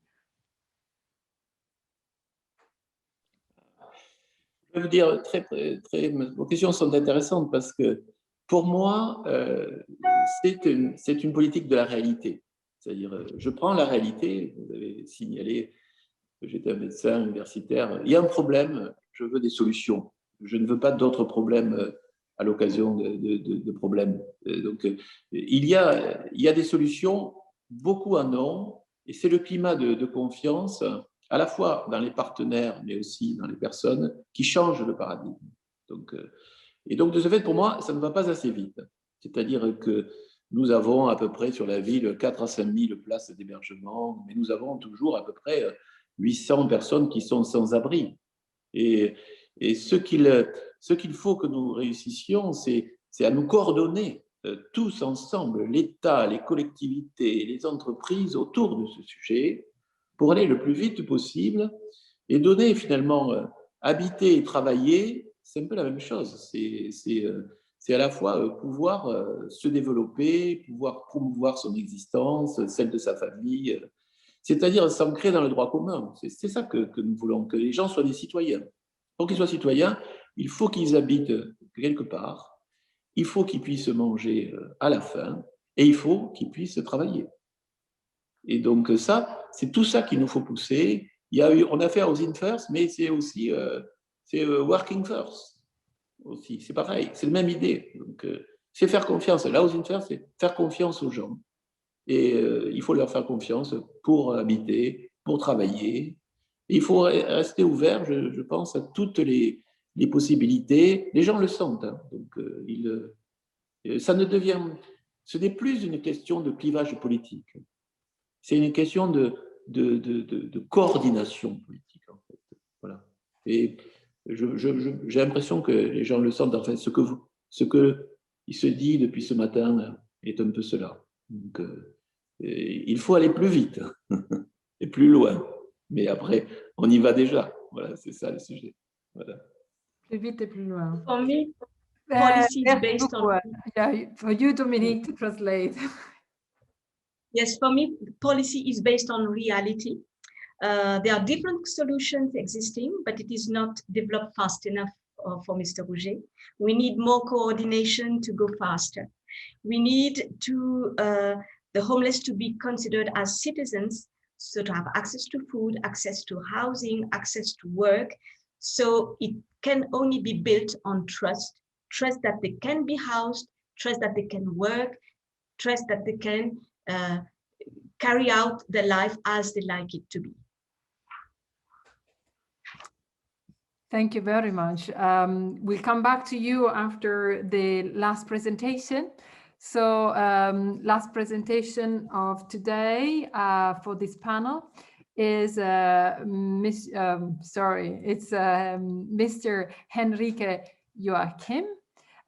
Je veux dire, vos questions sont intéressantes parce que pour moi, c'est une politique de la réalité. C'est-à-dire, je prends la réalité, vous avez signalé que j'étais un médecin universitaire, il y a un problème, je veux des solutions. Je ne veux pas d'autres problèmes à l'occasion de problèmes. Donc, il y a des solutions, beaucoup en ont, et c'est le climat de confiance, à la fois dans les partenaires, mais aussi dans les personnes, qui changent le paradigme. Et donc, de ce fait, pour moi, ça ne va pas assez vite. C'est-à-dire que nous avons à peu près sur la ville 4 à 5 000 places d'hébergement, mais nous avons toujours à peu près 800 personnes qui sont sans abri. Et ce qu'il faut que nous réussissions, c'est à nous coordonner tous ensemble, l'État, les collectivités, les entreprises autour de ce sujet, pour aller le plus vite possible et donner finalement, habiter et travailler, c'est un peu la même chose. C'est à la fois pouvoir se développer, pouvoir promouvoir son existence, celle de sa famille, c'est-à-dire s'ancrer dans le droit commun. C'est ça que nous voulons, que les gens soient des citoyens. Pour qu'ils soient citoyens, il faut qu'ils habitent quelque part, il faut qu'ils puissent manger à la faim et il faut qu'ils puissent travailler. Et donc ça, c'est tout ça qu'il nous faut pousser. On a fait Housing First, mais c'est aussi Working First. Aussi, c'est pareil, c'est la même idée. Donc, c'est faire confiance. La Housing First, c'est faire confiance aux gens. Et il faut leur faire confiance pour habiter, pour travailler. Et il faut rester ouvert, je pense, à toutes les possibilités. Les gens le sentent. Hein. Donc, ce n'est plus une question de clivage politique. C'est une question de coordination politique, en fait. Voilà. Et j'ai l'impression que les gens le sentent. Enfin, ce que il se dit depuis ce matin est un peu cela. Donc, il faut aller plus vite et plus loin. Mais après, on y va déjà. Voilà, c'est ça le sujet. Voilà. Plus vite et plus loin. For me, policy is based on... Yeah, for you, Dominique, to translate. Yes, for me, policy is based on reality. There are different solutions existing, but it is not developed fast enough for Mr. Rouget. We need more coordination to go faster. We need the homeless to be considered as citizens, so to have access to food, access to housing, access to work. So it can only be built on trust that they can be housed, trust that they can work, trust that they can carry out their life as they like it to be. Thank you very much. We'll come back to you after the last presentation. So last presentation of today for this panel is Mr. Henrique Joachim,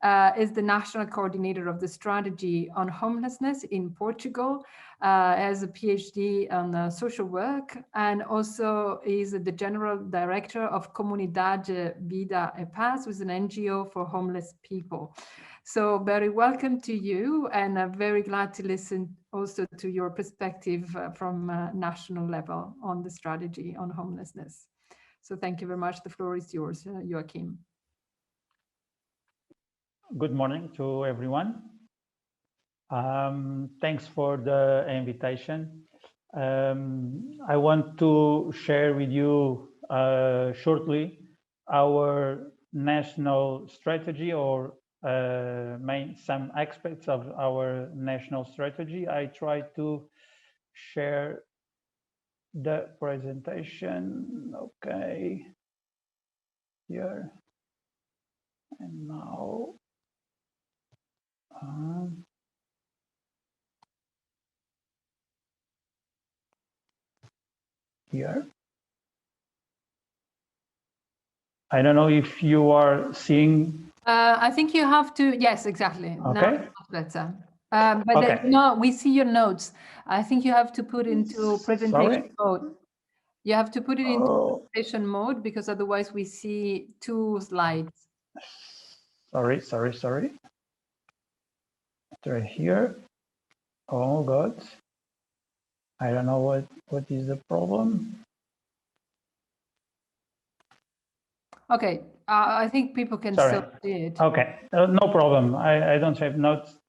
is the national coordinator of the strategy on homelessness in Portugal, has a PhD on social work, and also is the general director of Comunidade Vida e Paz, which is an NGO for homeless people. So very welcome to you, and I'm very glad to listen also to your perspective from national level on the strategy on homelessness. So thank you very much. The floor is yours, Joachim. Good morning to everyone. Thanks for the invitation. I want to share with you shortly our national strategy, or some aspects of our national strategy. I try to share the presentation. Okay, here and now. Here. I don't know if you are seeing. I think you have to, yes, exactly. Okay. Now it's better. But Okay. no, we see your notes. I think you have to put into presentation mode. You have to put it into presentation mode, because otherwise we see two slides. Sorry. It's right here. Oh God. I don't know what is the problem. Okay, I think people can still see it. Okay, no problem. I don't have notes.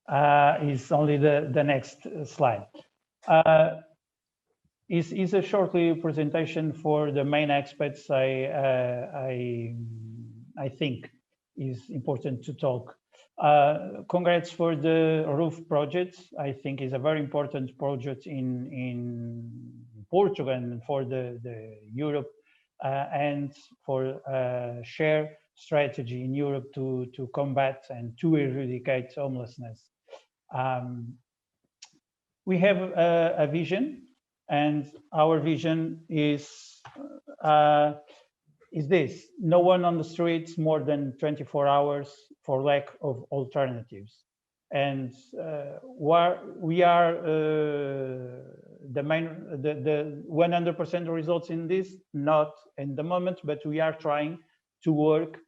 It's only the next slide. Is a shortly presentation for the main aspects I think is important to talk. Congrats for the roof project. I think is a very important project in Portugal and for the Europe, and for share strategy in Europe to combat and to eradicate homelessness. We have a vision, and our vision is this: no one on the streets more than 24 hours for lack of alternatives. And we are the 100% results in this, not in the moment, but we are trying to work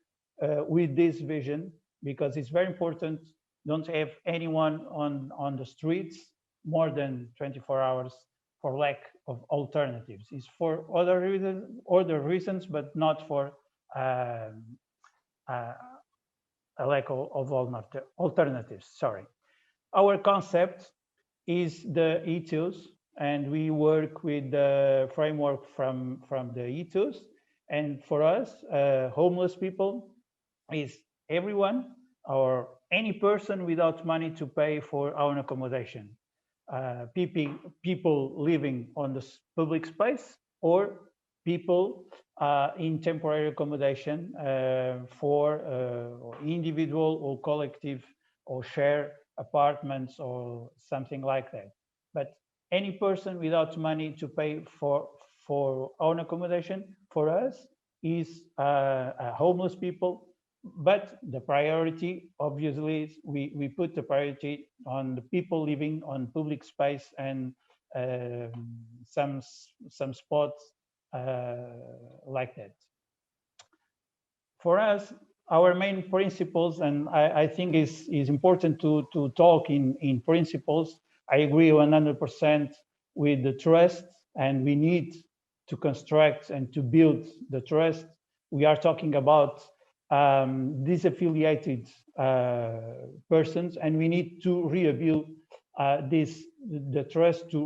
with this vision, because it's very important. Don't have anyone on the streets more than 24 hours for lack of alternatives. It's for other reasons, but not for a lack of alternatives. Sorry. Our concept is the ethos, and we work with the framework from the ethos. And for us, homeless people is everyone or any person without money to pay for own accommodation. People living on the public space, or people in temporary accommodation for individual or collective or share apartments or something like that. But any person without money to pay for own accommodation for us is homeless people. But the priority, obviously, is we put the priority on the people living on public space and some spots like that. For us, our main principles, and I think is important to talk in principles. I agree 100% with the trust, and we need to construct and to build the trust. We are talking about disaffiliated persons, and we need to rebuild the trust to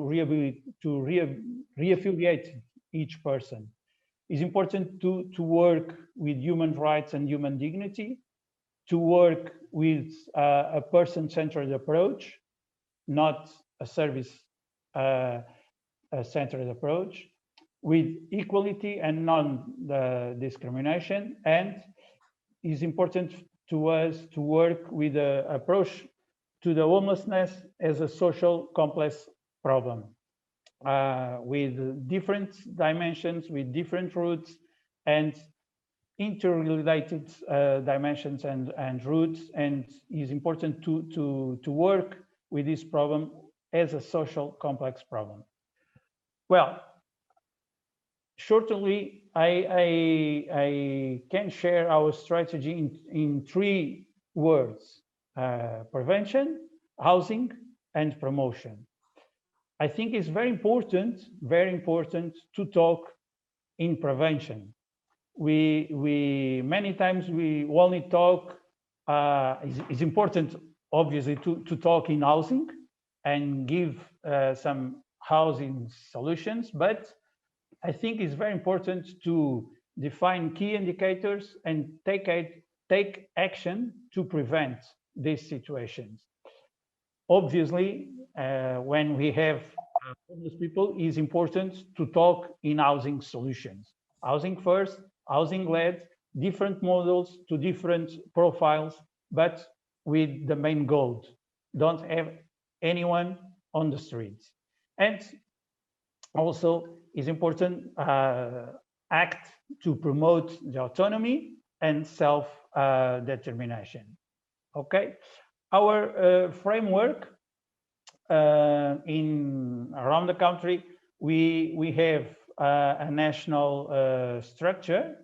reaffiliate each person. It's important to work with human rights and human dignity, to work with a person-centered approach, not a service-centered approach, with equality and non-discrimination. And it's important to us to work with an approach to the homelessness as a social complex problem, with different dimensions, with different roots, and interrelated dimensions and roots, and is important to work with this problem as a social complex problem. Well, shortly, I can share our strategy in 3 words: prevention, housing, and promotion. I think it's very important to talk in prevention. We many times we only talk, it's important obviously to talk in housing and give some housing solutions, but I think it's very important to define key indicators and take action to prevent these situations. Obviously, when we have homeless people, it's important to talk in housing solutions. Housing first, housing led, different models to different profiles, but with the main goal: don't have anyone on the streets. And also, it's important act to promote the autonomy and self-determination. Okay, our framework around the country, we have a national structure.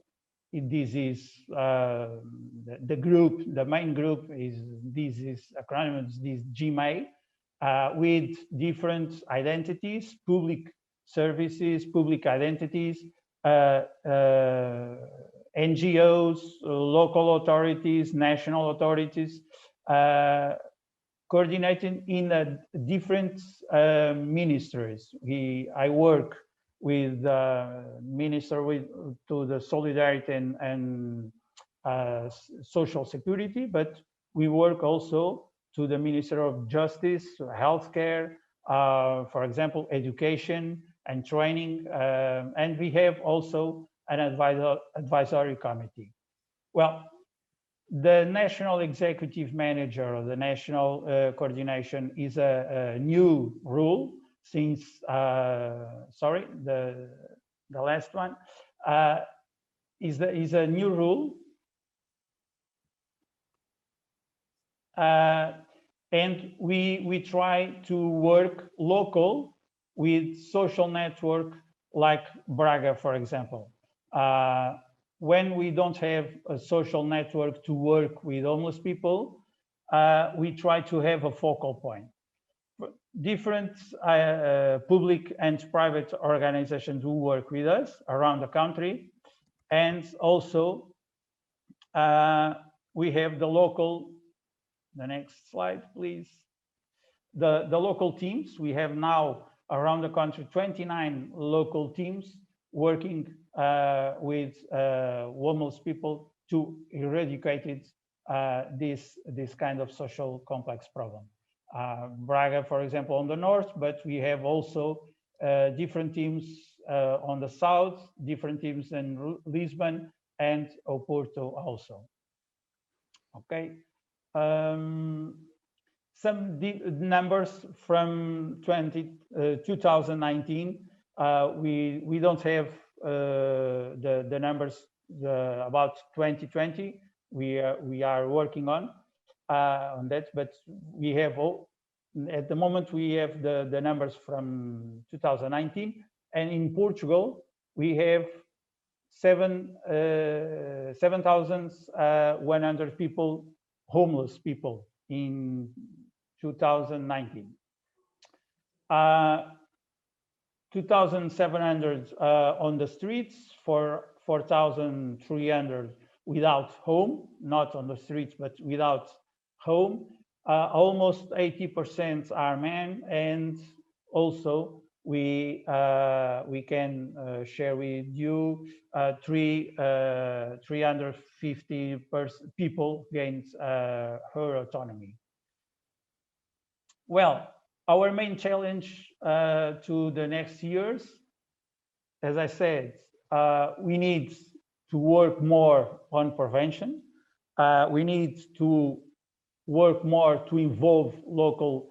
This is the group, the main group is acronyms, this GMA, with different identities, public services, public identities, NGOs, local authorities, national authorities, coordinating in different ministries. I work with Minister to the Solidarity and Social Security, but we work also to the Minister of Justice, Healthcare, for example, education and training, and we have also an advisory committee. Well, the National Executive Manager of the National Coordination is a new rule since, sorry, the last one is a new rule. And we try to work local with social network like Braga, for example. When we don't have a social network to work with homeless people, we try to have a focal point. Different public and private organizations who work with us around the country. And also, we have the local, the next slide, please. The local teams, we have now around the country 29 local teams working with homeless people to eradicate this kind of social complex problem. Braga, for example, on the north, but we have also different teams on the south, different teams in Lisbon and Oporto also. Okay. Some numbers from 2019. We don't have the numbers about 2020. We are working on that, but we have at the moment we have the numbers from 2019, and in Portugal we have 7,100 people, homeless people in 2019. 2,700 on the streets, 4,300 without home, not on the streets, but without home. Almost 80% are men, and also we can share with you 350 people gained her autonomy. Well, our main challenge to the next years, as I said, we need to work more on prevention. We need to work more to involve local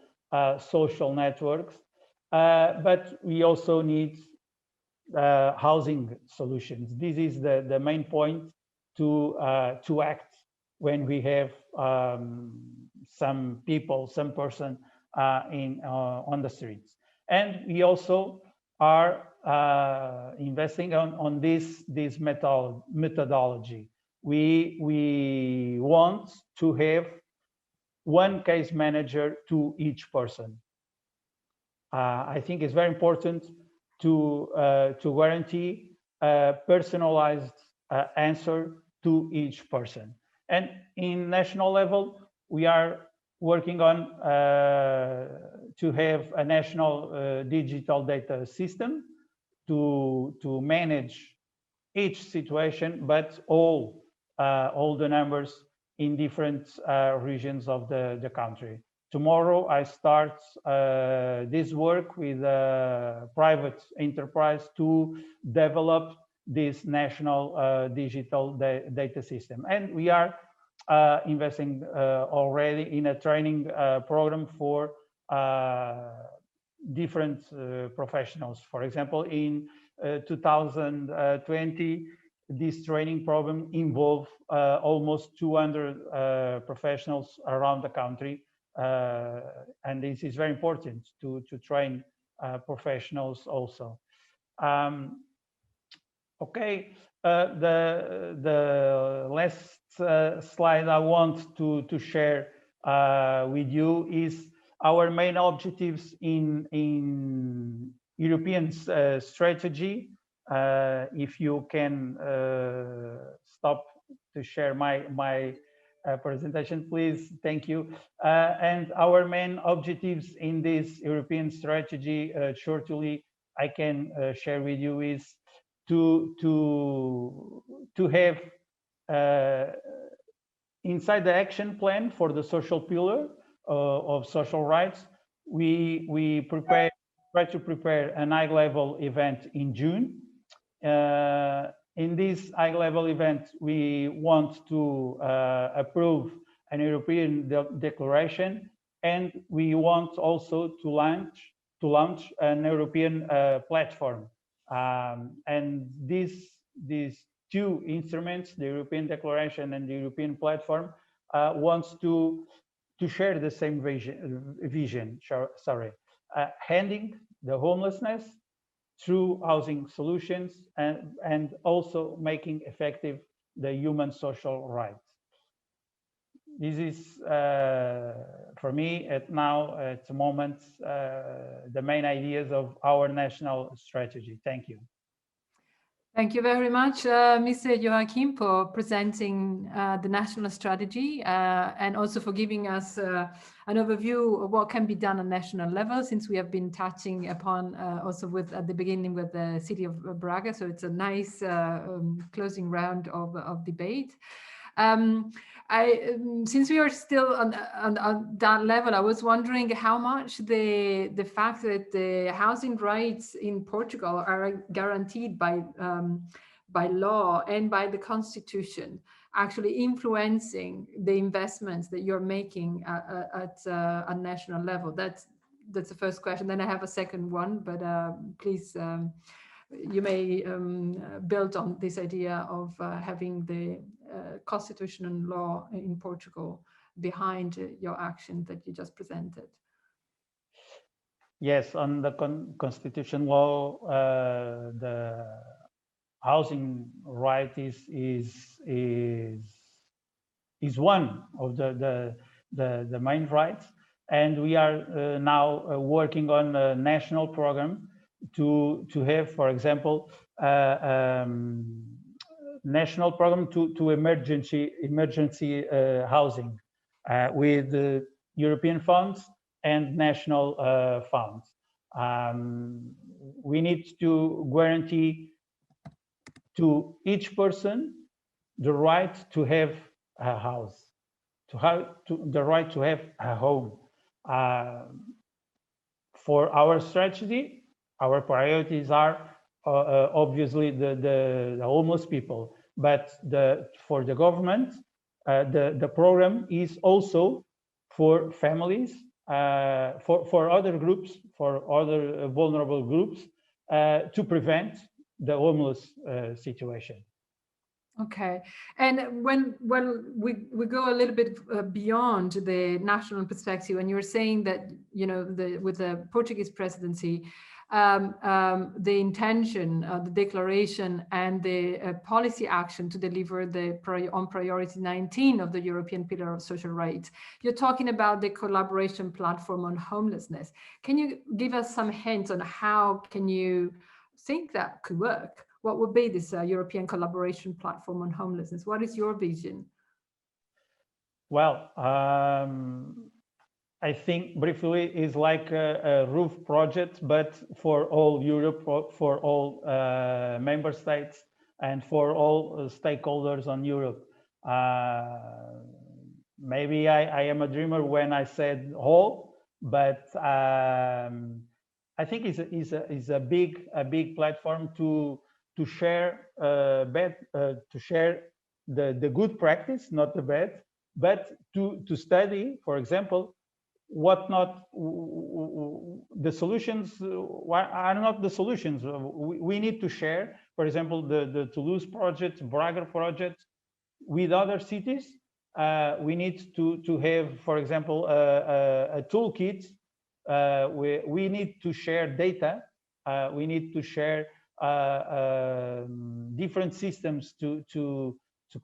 social networks, but we also need housing solutions. This is the main point to act when we have some people, some person on the streets. And we also are investing on this methodology. We want to have one case manager to each person. I think it's very important to guarantee a personalized answer to each person. And in national level, we are working on to have a national digital data system to manage each situation, but all the numbers in different regions of the country. Tomorrow, I start this work with a private enterprise to develop this national digital data system. And we are investing already in a training program for different professionals. For example, in 2020, this training program involved almost 200 professionals around the country. And this is very important to train professionals also. Okay, the last slide I want to share with you is our main objectives in European strategy. If you can stop to share my presentation, please. Thank you. And our main objectives in this European strategy, shortly, I can share with you is to have inside the action plan for the social pillar of social rights, we try to prepare an high-level event in June. In this high-level event, we want to approve an European declaration, and we want also to launch an European platform. And these two instruments, the European Declaration and the European Platform, wants to share the same vision. Handing the homelessness through housing solutions and also making effective the human social rights. This is, for me, at the moment, the main ideas of our national strategy. Thank you. Thank you very much, Mr. Joachim, for presenting the national strategy and also for giving us an overview of what can be done on national level, since we have been touching upon also at the beginning with the city of Braga. So it's a nice closing round of debate. Since we are still on that level, I was wondering how much the fact that the housing rights in Portugal are guaranteed by law and by the constitution actually influencing the investments that you're making at a national level. That's the first question. Then I have a second one, but please, you may build on this idea of having the constitution and law in Portugal behind your action that you just presented. Yes, on the constitution law, the housing right is one of the main rights, and we are now working on a national program to have, for example, national program to emergency housing with European funds and national funds. We need to guarantee to each person the right to have a house, the right to have a home. For our strategy, our priorities are obviously the homeless people, but for the government, the program is also for families, for other groups, for other vulnerable groups, to prevent the homeless situation. Okay, and when we go a little bit beyond the national perspective, and you're saying that, you know, with the Portuguese presidency, the intention, the declaration, and the policy action to deliver on priority 19 of the European Pillar of Social Rights, you're talking about the collaboration platform on homelessness. Can you give us some hints on how can you think that could work? What would be this European collaboration platform on homelessness? What is your vision? Well, I think briefly is like a roof project, but for all Europe, for all member states, and for all stakeholders on Europe. Maybe I am a dreamer when I said whole, but I think it's a big platform to share to share the good practice, not the bad, but to study, for example, what not the solutions are not the solutions. We need to share, for example, the Toulouse project, Braga project with other cities. We need to have, for example, a toolkit. We need to share data. We need to share different systems to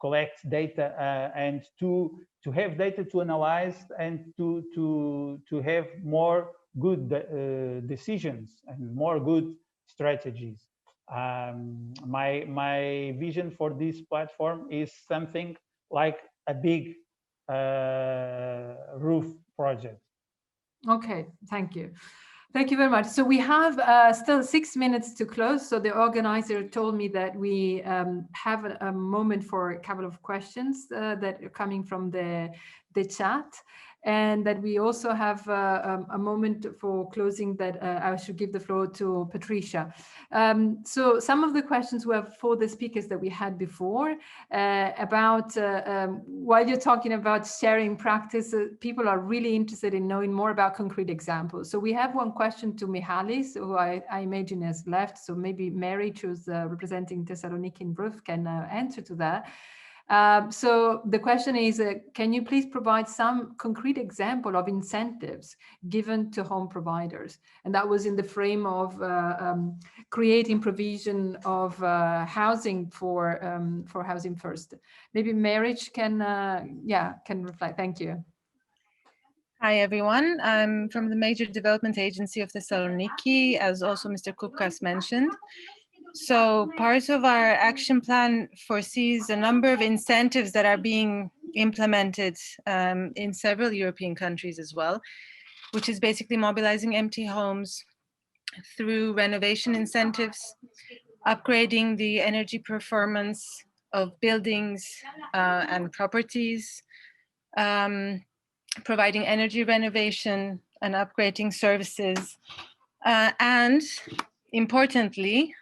collect data and to have data to analyze and to have more good decisions and more good strategies. My vision for this platform is something like a big roof project. Okay, thank you. Thank you very much. So we have still 6 minutes to close. So the organizer told me that we have a moment for a couple of questions that are coming from the chat, and that we also have a moment for closing that I should give the floor to Patricia. So some of the questions were for the speakers that we had before about while you're talking about sharing practice, people are really interested in knowing more about concrete examples. So we have one question to Michalis, who I imagine has left. So maybe Mary, who's representing Thessaloniki and Toulouse, can answer to that. So the question is, can you please provide some concrete example of incentives given to home providers? And that was in the frame of creating provision of housing for Housing First. Maybe Marriage can reflect. Thank you. Hi, everyone. I'm from the Major Development Agency of Thessaloniki, as also Mr. Kupkas mentioned. So part of our action plan foresees a number of incentives that are being implemented in several European countries as well, which is basically mobilizing empty homes through renovation incentives, upgrading the energy performance of buildings and properties, providing energy renovation and upgrading services, and importantly,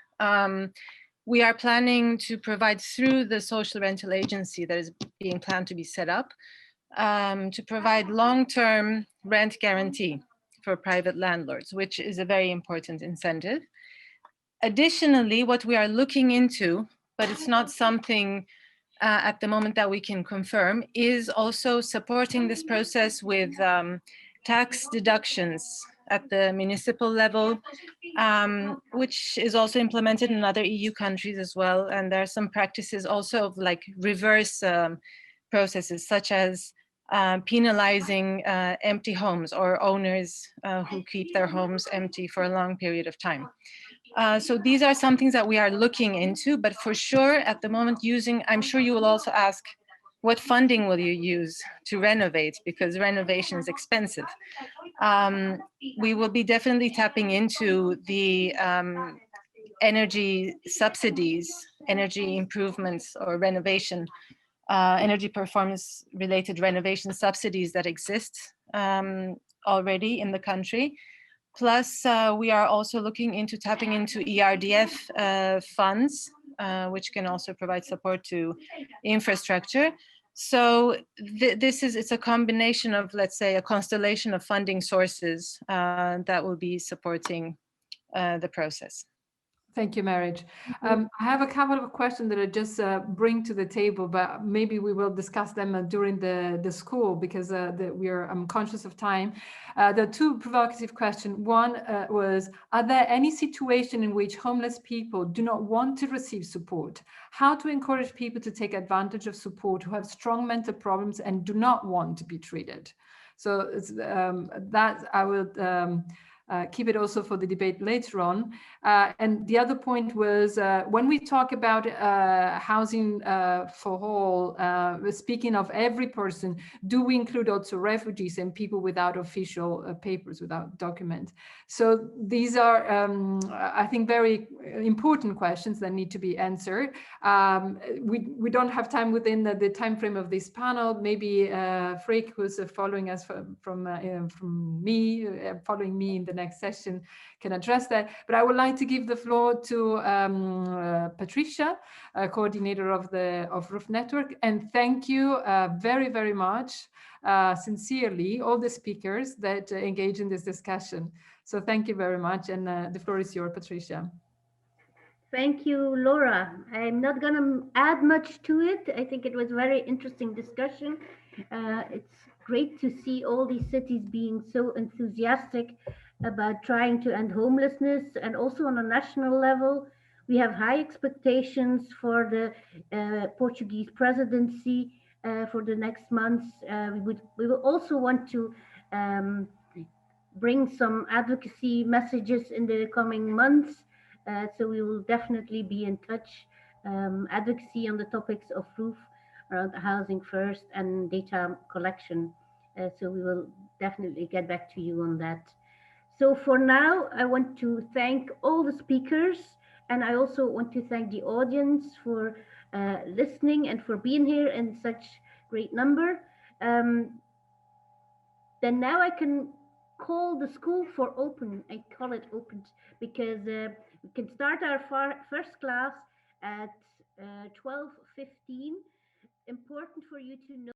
we are planning to provide through the social rental agency that is being planned to be set up to provide long-term rent guarantee for private landlords, which is a very important incentive. Additionally, what we are looking into, but it's not something at the moment that we can confirm, is also supporting this process with tax deductions at the municipal level, which is also implemented in other EU countries as well. And there are some practices also of like reverse processes, such as penalizing empty homes or owners who keep their homes empty for a long period of time. So these are some things that we are looking into, but for sure at the moment I'm sure you will also ask, what funding will you use to renovate? Because renovation is expensive. We will be definitely tapping into the energy subsidies, energy improvements or renovation, energy performance related renovation subsidies that exist already in the country. Plus, we are also looking into tapping into ERDF funds, which can also provide support to infrastructure. So it's a combination of, let's say, a constellation of funding sources that will be supporting the process. Thank you, Marriage. I have a couple of questions that I just bring to the table, but maybe we will discuss them during the school because I'm conscious of time. The two provocative questions. One was, are there any situation in which homeless people do not want to receive support? How to encourage people to take advantage of support who have strong mental problems and do not want to be treated? So that I will keep it also for the debate later on. And the other point was when we talk about housing for all, speaking of every person, do we include also refugees and people without official papers, without documents? So these are, I think, very important questions that need to be answered. We don't have time within the time frame of this panel. Maybe Freek, who's following us from me, following me in the next session, can address that. But I would like to give the floor to Patricia, coordinator of Roof Network, and thank you very, very much, sincerely, all the speakers that engage in this discussion. So thank you very much, and the floor is yours, Patricia. Thank you, Laura. I'm not going to add much to it. I think it was a very interesting discussion. It's great to see all these cities being so enthusiastic about trying to end homelessness, and also on a national level. We have high expectations for the Portuguese presidency for the next months. We will also want to bring some advocacy messages in the coming months. So we will definitely be in touch. Advocacy on the topics of roof, around housing first, and data collection. So we will definitely get back to you on that. So for now, I want to thank all the speakers, and I also want to thank the audience for listening and for being here in such great number. Then now I can call the school for open. I call it open because we can start our first class at 12:15. Important for you to know